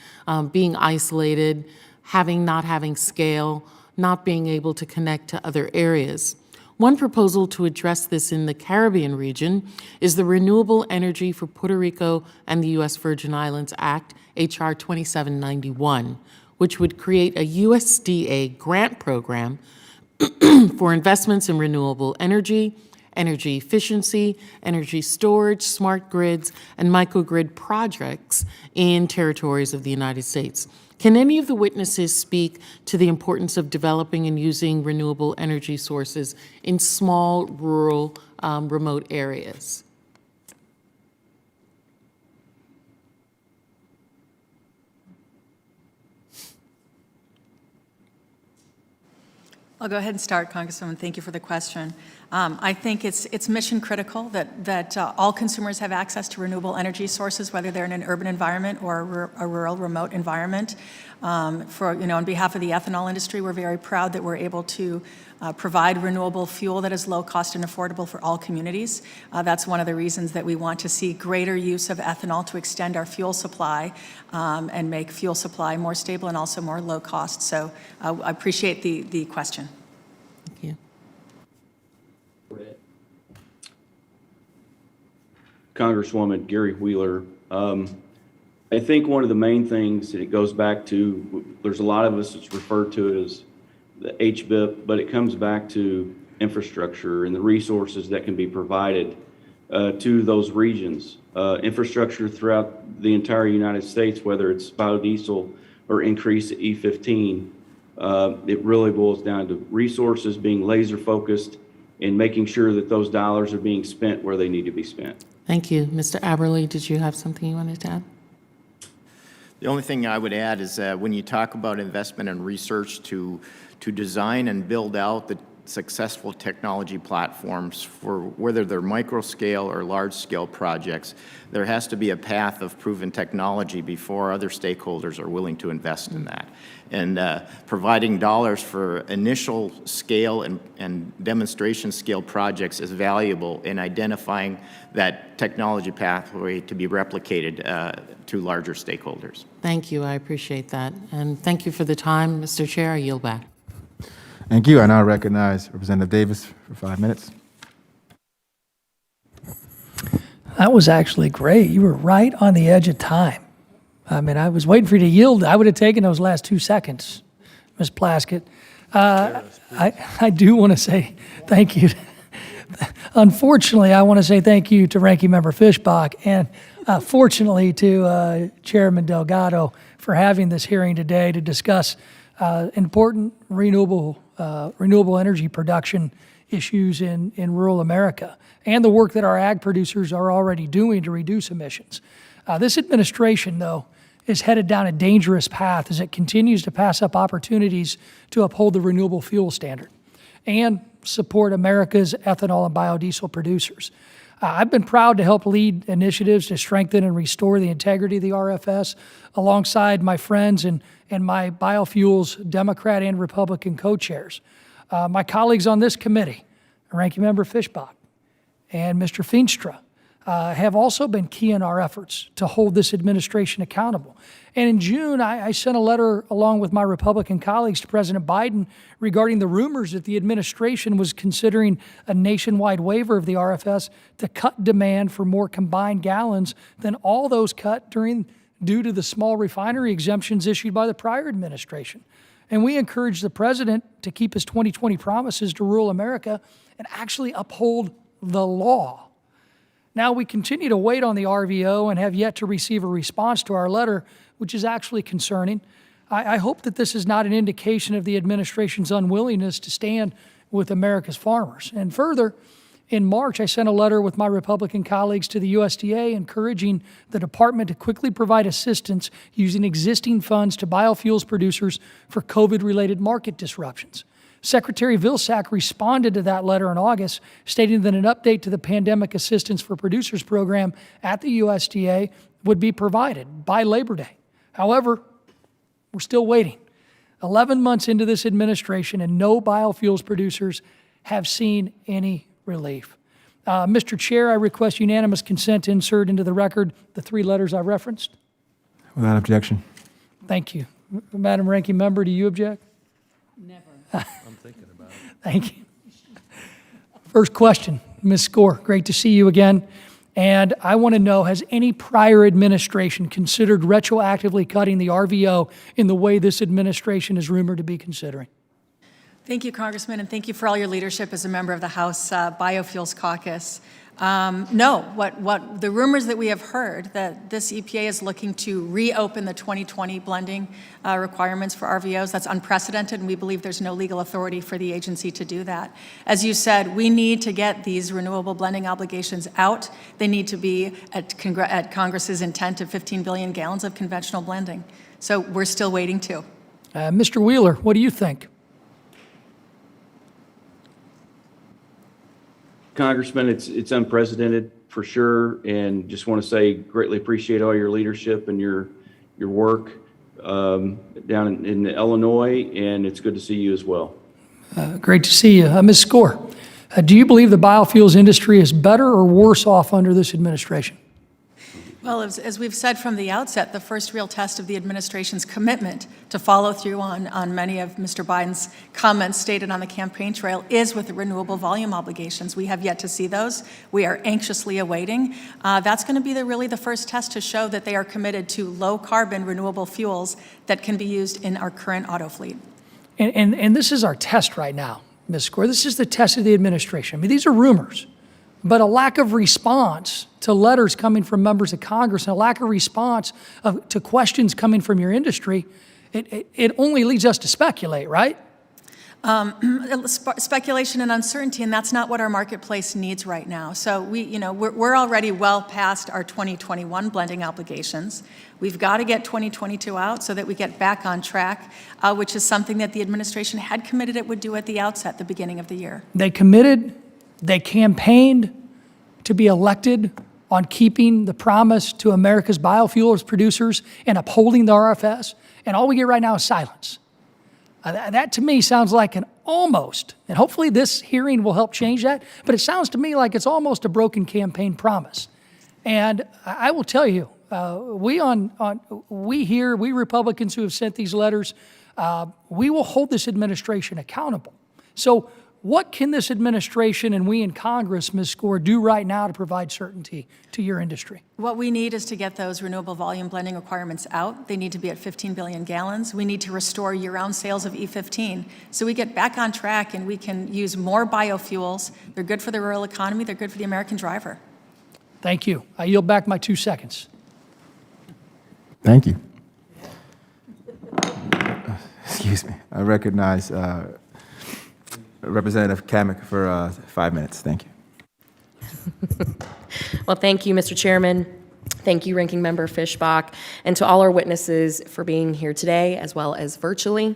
S: being isolated, not having scale, not being able to connect to other areas. One proposal to address this in the Caribbean region is the Renewable Energy for Puerto Rico and the U.S. Virgin Islands Act, H.R. 2791, which would create a USDA grant program for investments in renewable energy, energy efficiency, energy storage, smart grids, and microgrid projects in territories of the United States. Can any of the witnesses speak to the importance of developing and using renewable energy sources in small, rural, remote areas?
E: I'll go ahead and start, Congresswoman. Thank you for the question. I think it's mission critical that all consumers have access to renewable energy sources, whether they're in an urban environment or a rural, remote environment. On behalf of the ethanol industry, we're very proud that we're able to provide renewable fuel that is low cost and affordable for all communities. That's one of the reasons that we want to see greater use of ethanol to extend our fuel supply and make fuel supply more stable and also more low cost. So I appreciate the question.
S: Thank you.
G: Congresswoman Gary Wheeler, I think one of the main things that it goes back to, there's a lot of us that's referred to it as the HBIP, but it comes back to infrastructure and the resources that can be provided to those regions. Infrastructure throughout the entire United States, whether it's biodiesel or increase at E15, it really boils down to resources being laser focused and making sure that those dollars are being spent where they need to be spent.
S: Thank you. Mr. Aberle, did you have something you wanted to add?
J: The only thing I would add is that when you talk about investment and research to design and build out the successful technology platforms for whether they're micro-scale or large-scale projects, there has to be a path of proven technology before other stakeholders are willing to invest in that. And providing dollars for initial scale and demonstration scale projects is valuable in identifying that technology pathway to be replicated to larger stakeholders.
S: Thank you. I appreciate that. And thank you for the time. Mr. Chair, I yield back.
A: Thank you. I now recognize Representative Davis for 5 minutes.
T: That was actually great. You were right on the edge of time. I mean, I was waiting for you to yield. I would have taken those last 2 seconds, Ms. Plaskett. I do want to say thank you. Unfortunately, I want to say thank you to Ranking Member Fischbach and fortunately to Chairman Delgado for having this hearing today to discuss important renewable energy production issues in rural America and the work that our ag producers are already doing to reduce emissions. This administration, though, is headed down a dangerous path as it continues to pass up opportunities to uphold the renewable fuel standard and support America's ethanol and biodiesel producers. I've been proud to help lead initiatives to strengthen and restore the integrity of the RFS alongside my friends and my biofuels Democrat and Republican co-chairs. My colleagues on this committee, Ranking Member Fischbach and Mr. Feenstra, have also been key in our efforts to hold this administration accountable. And in June, I sent a letter along with my Republican colleagues to President Biden regarding the rumors that the administration was considering a nationwide waiver of the RFS to cut demand for more combined gallons than all those cut due to the small refinery exemptions issued by the prior administration. And we encourage the president to keep his 2020 promises to rural America and actually uphold the law. Now, we continue to wait on the RVO and have yet to receive a response to our letter, which is actually concerning. I hope that this is not an indication of the administration's unwillingness to stand with America's farmers. And further, in March, I sent a letter with my Republican colleagues to the USDA encouraging the department to quickly provide assistance using existing funds to biofuels producers for COVID-related market disruptions. Secretary Vilsack responded to that letter in August, stating that an update to the Pandemic Assistance for Producers program at the USDA would be provided by Labor Day. However, we're still waiting. 11 months into this administration, and no biofuels producers have seen any relief. Mr. Chair, I request unanimous consent to insert into the record the 3 letters I referenced.
A: Without objection.
T: Thank you. Madam Ranking Member, do you object?
B: Never.
N: I'm thinking about it.
T: Thank you. First question, Ms. Score, great to see you again. And I want to know, has any prior administration considered retroactively cutting the RVO in the way this administration is rumored to be considering?
E: Thank you, Congressman, and thank you for all your leadership as a member of the House Biofuels Caucus. No, what the rumors that we have heard that this EPA is looking to reopen the 2020 blending requirements for RVOs, that's unprecedented, and we believe there's no legal authority for the agency to do that. As you said, we need to get these renewable blending obligations out. They need to be at Congress's intent of 15 billion gallons of conventional blending. So we're still waiting too.
T: Mr. Wheeler, what do you think?
G: Congressman, it's unprecedented for sure, and just want to say greatly appreciate all your leadership and your work down in Illinois, and it's good to see you as well.
T: Great to see you. Ms. Score, do you believe the biofuels industry is better or worse off under this administration?
E: Well, as we've said from the outset, the first real test of the administration's commitment to follow through on many of Mr. Biden's comments stated on the campaign trail is with the renewable volume obligations. We have yet to see those. We are anxiously awaiting. That's going to be really the first test to show that they are committed to low-carbon renewable fuels that can be used in our current auto fleet.
T: And this is our test right now, Ms. Score. This is the test of the administration. I mean, these are rumors, but a lack of response to letters coming from members of Congress and a lack of response to questions coming from your industry, it only leads us to speculate, right?
E: Speculation and uncertainty, and that's not what our marketplace needs right now. So we're already well past our 2021 blending obligations. We've got to get 2022 out so that we get back on track, which is something that the administration had committed it would do at the outset, the beginning of the year.
T: They committed, they campaigned to be elected on keeping the promise to America's biofuels producers and upholding the RFS, and all we get right now is silence. That to me sounds like an almost, and hopefully this hearing will help change that, but it sounds to me like it's almost a broken campaign promise. And I will tell you, we Republicans who have sent these letters, we will hold this administration accountable. So what can this administration and we in Congress, Ms. Score, do right now to provide certainty to your industry?
E: What we need is to get those renewable volume blending requirements out. They need to be at 15 billion gallons. We need to restore year-round sales of E15 so we get back on track and we can use more biofuels. They're good for the rural economy. They're good for the American driver.
T: Thank you. I yield back my 2 seconds.
A: Thank you. Excuse me. I recognize Representative Kamek for 5 minutes. Thank you.
U: Well, thank you, Mr. Chairman. Thank you, Ranking Member Fischbach, and to all our witnesses for being here today, as well as virtually.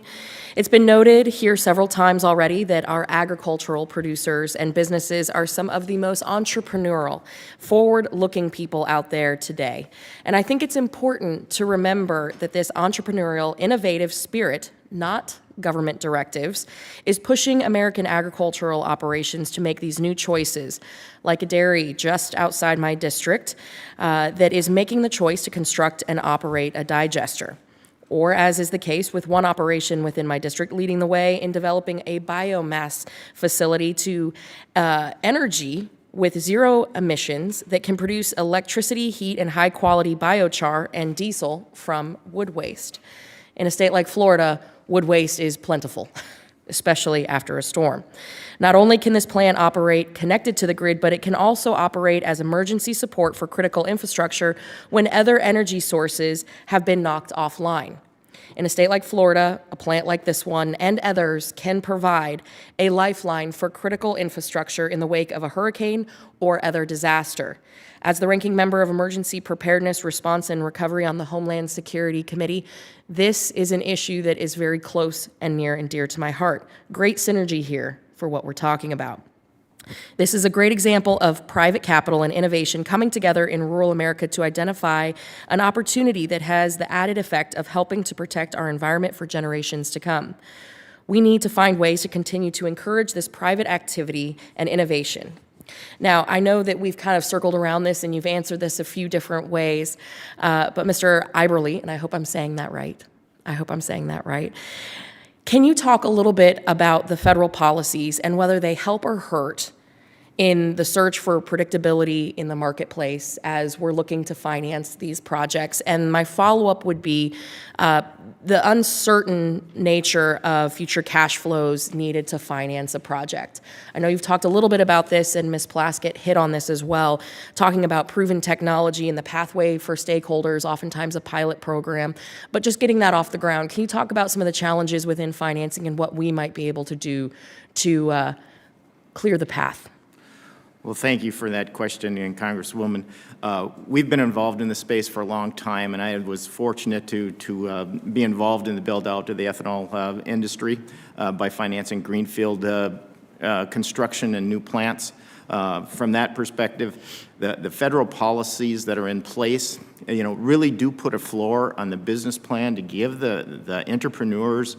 U: It's been noted here several times already that our agricultural producers and businesses are some of the most entrepreneurial, forward-looking people out there today. And I think it's important to remember that this entrepreneurial, innovative spirit, not government directives is pushing American agricultural operations to make these new choices, like a dairy just outside my district that is making the choice to construct and operate a digester. Or, as is the case with one operation within my district, leading the way in developing a biomass facility to energy with zero emissions that can produce electricity, heat, and high-quality biochar and diesel from wood waste. In a state like Florida, wood waste is plentiful, especially after a storm. Not only can this plant operate connected to the grid, but it can also operate as emergency support for critical infrastructure when other energy sources have been knocked offline. In a state like Florida, a plant like this one and others can provide a lifeline for critical infrastructure in the wake of a hurricane or other disaster. As the ranking member of Emergency Preparedness, Response, and Recovery on the Homeland Security Committee, this is an issue that is very close and near and dear to my heart. Great synergy here for what we're talking about. This is a great example of private capital and innovation coming together in rural America to identify an opportunity that has the added effect of helping to protect our environment for generations to come. We need to find ways to continue to encourage this private activity and innovation. Now, I know that we've kind of circled around this and you've answered this a few different ways, but Mr. Aberle, and I hope I'm saying that right, can you talk a little bit about the federal policies and whether they help or hurt in the search for predictability in the marketplace as we're looking to finance these projects? And my follow-up would be the uncertain nature of future cash flows needed to finance a project. I know you've talked a little bit about this, and Ms. Plaskett hit on this as well, talking about proven technology and the pathway for stakeholders, oftentimes a pilot program, but just getting that off the ground. Can you talk about some of the challenges within financing and what we might be able to do to clear the path?
J: Well, thank you for that question, and Congresswoman. We've been involved in this space for a long time, and I was fortunate to be involved in the build-out of the ethanol industry by financing greenfield construction and new plants. From that perspective, the federal policies that are in place, really do put a floor on the business plan to give the entrepreneurs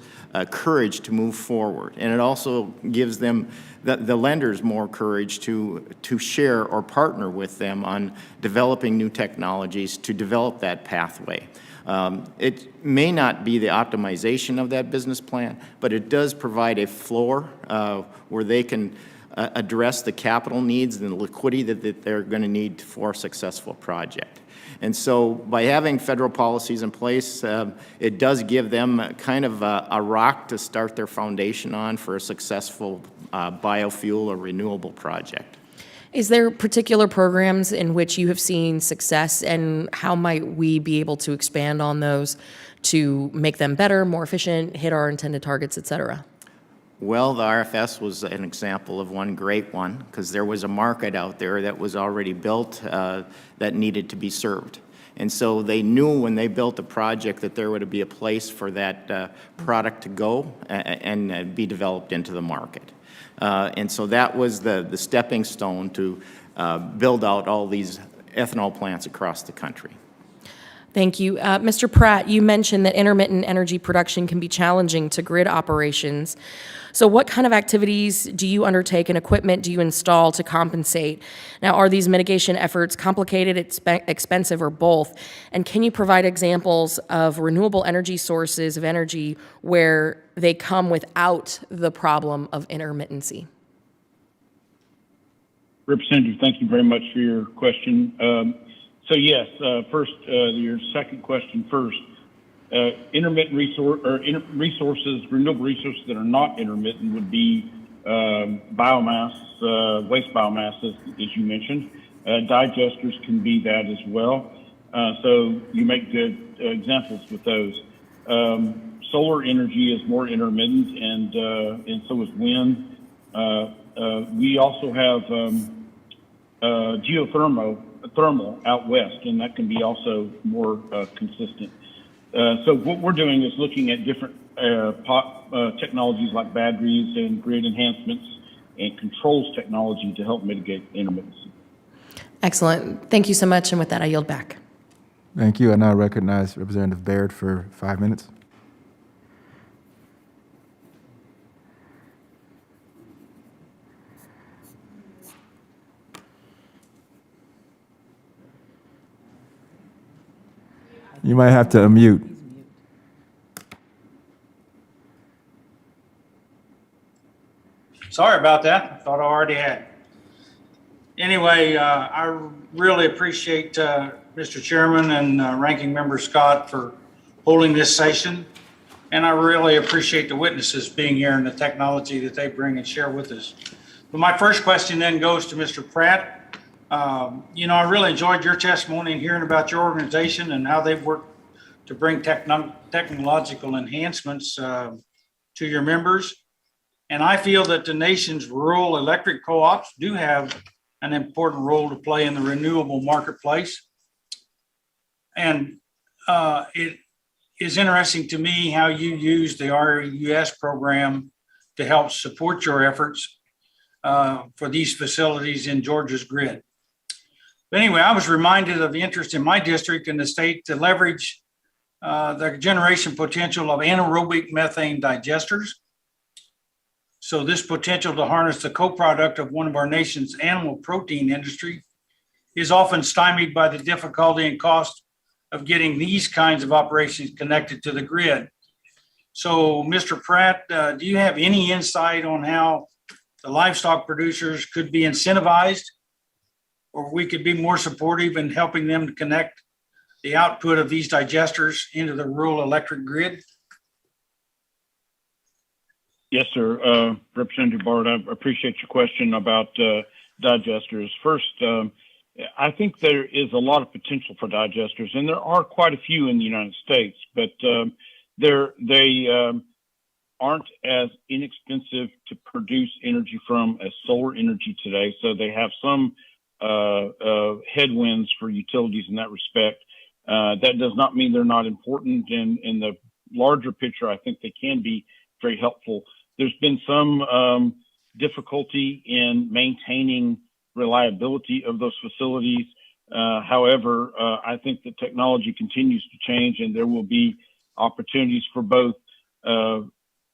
J: courage to move forward, and it also gives them the lenders more courage to share or partner with them on developing new technologies to develop that pathway. It may not be the optimization of that business plan, but it does provide a floor where they can address the capital needs and the liquidity that they're going to need for a successful project. And so by having federal policies in place, it does give them kind of a rock to start their foundation on for a successful biofuel or renewable project.
U: Is there particular programs in which you have seen success, and how might we be able to expand on those to make them better, more efficient, hit our intended targets, et cetera?
J: Well, the RFS was an example of one great one, because there was a market out there that was already built that needed to be served. And so they knew when they built a project that there would be a place for that product to go and be developed into the market. And so that was the stepping stone to build out all these ethanol plants across the country.
U: Thank you. Mr. Pratt, you mentioned that intermittent energy production can be challenging to grid operations. So what kind of activities do you undertake and equipment do you install to compensate? Now, are these mitigation efforts complicated, expensive, or both? And can you provide examples of renewable energy sources of energy where they come without the problem of intermittency?
F: Representative, thank you very much for your question. So yes, first, your second question first. Intermittent resources, renewable resources that are not intermittent would be biomass, waste biomass, as you mentioned. Digesters can be that as well. So you make good examples with those. Solar energy is more intermittent, and so is wind. We also have thermal out west, and that can be also more consistent. So what we're doing is looking at different technologies like batteries and grid enhancements and controls technology to help mitigate intermittency.
U: Excellent. Thank you so much. And with that, I yield back.
A: Thank you. I now recognize Representative Baird for 5 minutes. You might have to unmute.
C: Sorry about that. I thought I already had. Anyway, I really appreciate Mr. Chairman and Ranking Member Scott for holding this session. And I really appreciate the witnesses being here and the technology that they bring and share with us. But my first question then goes to Mr. Pratt. You know, I really enjoyed your testimony and hearing about your organization and how they've worked to bring technological enhancements to your members. And I feel that the nation's rural electric co-ops do have an important role to play in the renewable marketplace. And it is interesting to me how you use the RUS program to help support your efforts for these facilities in Georgia's grid. But anyway, I was reminded of the interest in my district and the state to leverage the generation potential of anaerobic methane digesters. So this potential to harness the co-product of one of our nation's animal protein industry is often stymied by the difficulty and cost of getting these kinds of operations connected to the grid. So Mr. Pratt, do you have any insight on how the livestock producers could be incentivized, or we could be more supportive in helping them to connect the output of these digesters into the rural electric grid?
F: Yes, sir. Representative Bard, I appreciate your question about digesters. First, I think there is a lot of potential for digesters, and there are quite a few in the United States, but they aren't as inexpensive to produce energy from as solar energy today. So they have some headwinds for utilities in that respect. That does not mean they're not important. In the larger picture, I think they can be very helpful. There's been some difficulty in maintaining reliability of those facilities. However, I think the technology continues to change, and there will be opportunities for both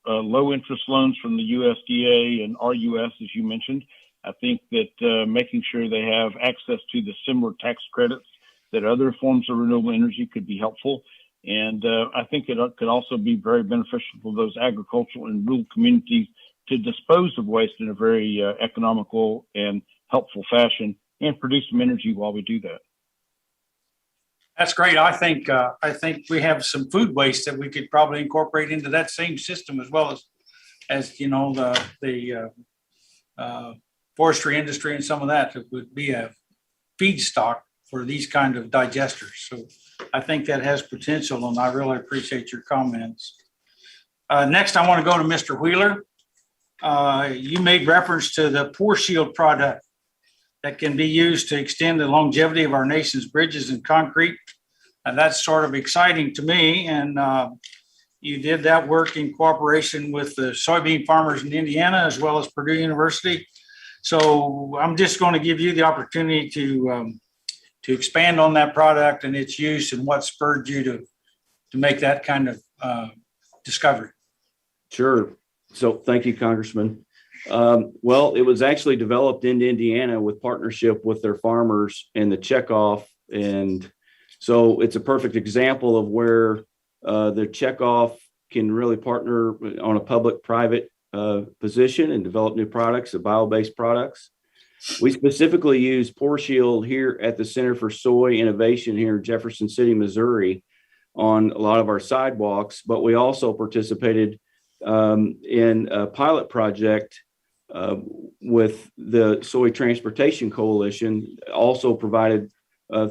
F: low interest loans from the USDA and RUS, as you mentioned. I think that making sure they have access to the similar tax credits that other forms of renewable energy could be helpful. And I think it could also be very beneficial for those agricultural and rural communities to dispose of waste in a very economical and helpful fashion and produce some energy while we do that.
C: That's great. I think we have some food waste that we could probably incorporate into that same system, as well as you know, the forestry industry and some of that would be a feedstock for these kind of digesters. So I think that has potential, and I really appreciate your comments. Next, I want to go to Mr. Wheeler. You made reference to the Pore Shield product that can be used to extend the longevity of our nation's bridges and concrete. And that's sort of exciting to me. And you did that work in cooperation with the soybean farmers in Indiana, as well as Purdue University. So I'm just going to give you the opportunity to expand on that product and its use and what spurred you to make that kind of discovery.
G: Sure. So thank you, Congressman. Well, it was actually developed in Indiana with partnership with their farmers and the checkoff. And so it's a perfect example of where the checkoff can really partner on a public-private position and develop new products, bio-based products. We specifically use Pore Shield here at the Center for Soy Innovation here in Jefferson City, Missouri, on a lot of our sidewalks, but we also participated in a pilot project with the Soy Transportation Coalition, also provided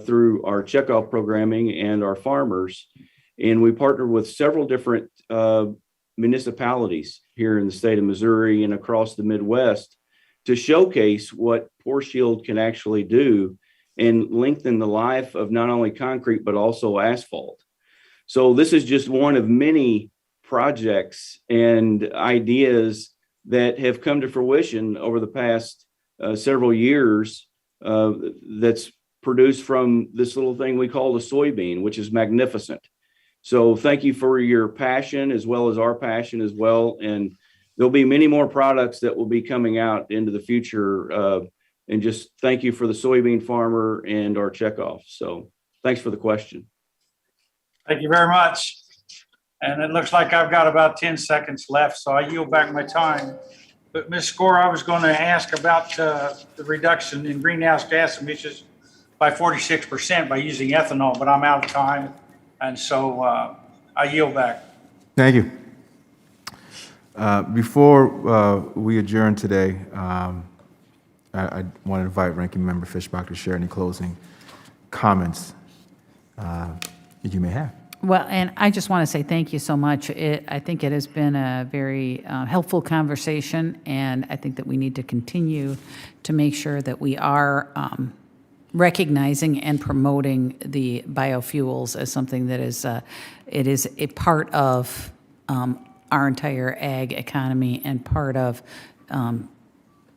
G: through our checkoff programming and our farmers. And we partnered with several different municipalities here in the state of Missouri and across the Midwest to showcase what Pore Shield can actually do and lengthen the life of not only concrete, but also asphalt. So this is just one of many projects and ideas that have come to fruition over the past several years that's produced from this little thing we call the soybean, which is magnificent. So thank you for your passion as well as our passion as well. And there'll be many more products that will be coming out into the future. And just thank you for the soybean farmer and our checkoff. So thanks for the question.
C: Thank you very much. And it looks like I've got about 10 seconds left, so I yield back my time. But Ms. Score, I was going to ask about the reduction in greenhouse gas emissions by 46% by using ethanol, but I'm out of time. And so I yield back.
A: Thank you. Before we adjourn today, I want to invite Ranking Member Fishbach to share any closing comments that you may have.
B: Well, and I just want to say thank you so much. I think it has been a very helpful conversation, and I think that we need to continue to make sure that we are recognizing and promoting the biofuels as something that is it is a part of our entire ag economy and part of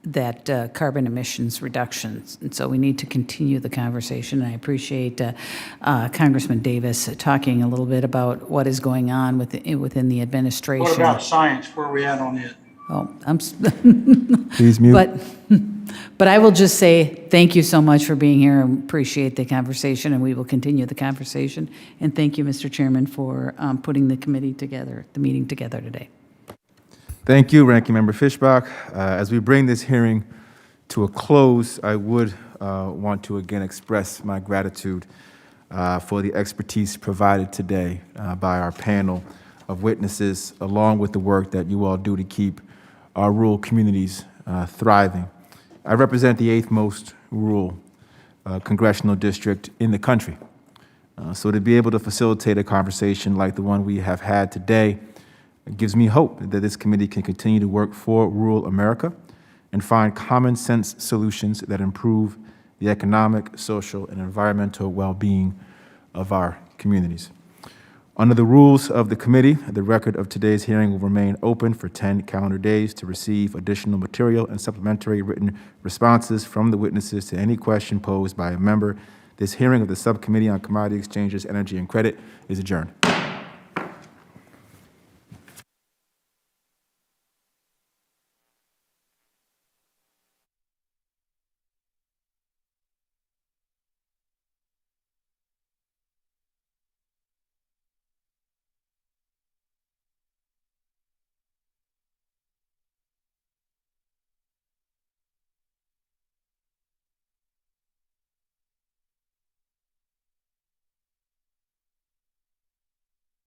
B: that carbon emissions reductions. And so we need to continue the conversation. And I appreciate Congressman Davis talking a little bit about what is going on within the administration.
C: What about science? Where are we at on it?
B: Oh,
A: Please mute.
B: But I will just say thank you so much for being here and appreciate the conversation, and we will continue the conversation. And thank you, Mr. Chairman, for putting the committee together, the meeting together today.
A: Thank you, Ranking Member Fishbach. As we bring this hearing to a close, I would want to again express my gratitude for the expertise provided today by our panel of witnesses, along with the work that you all do to keep our rural communities thriving. I represent the 8th most rural congressional district in the country. So to be able to facilitate a conversation like the one we have had today, it gives me hope that this committee can continue to work for rural America and find common sense solutions that improve the economic, social, and environmental well-being of our communities. Under the rules of the committee, the record of today's hearing will remain open for 10 calendar days to receive additional material and supplementary written responses from the witnesses to any question posed by a member. This hearing of the Subcommittee on Commodity Exchanges, Energy, and Credit is adjourned.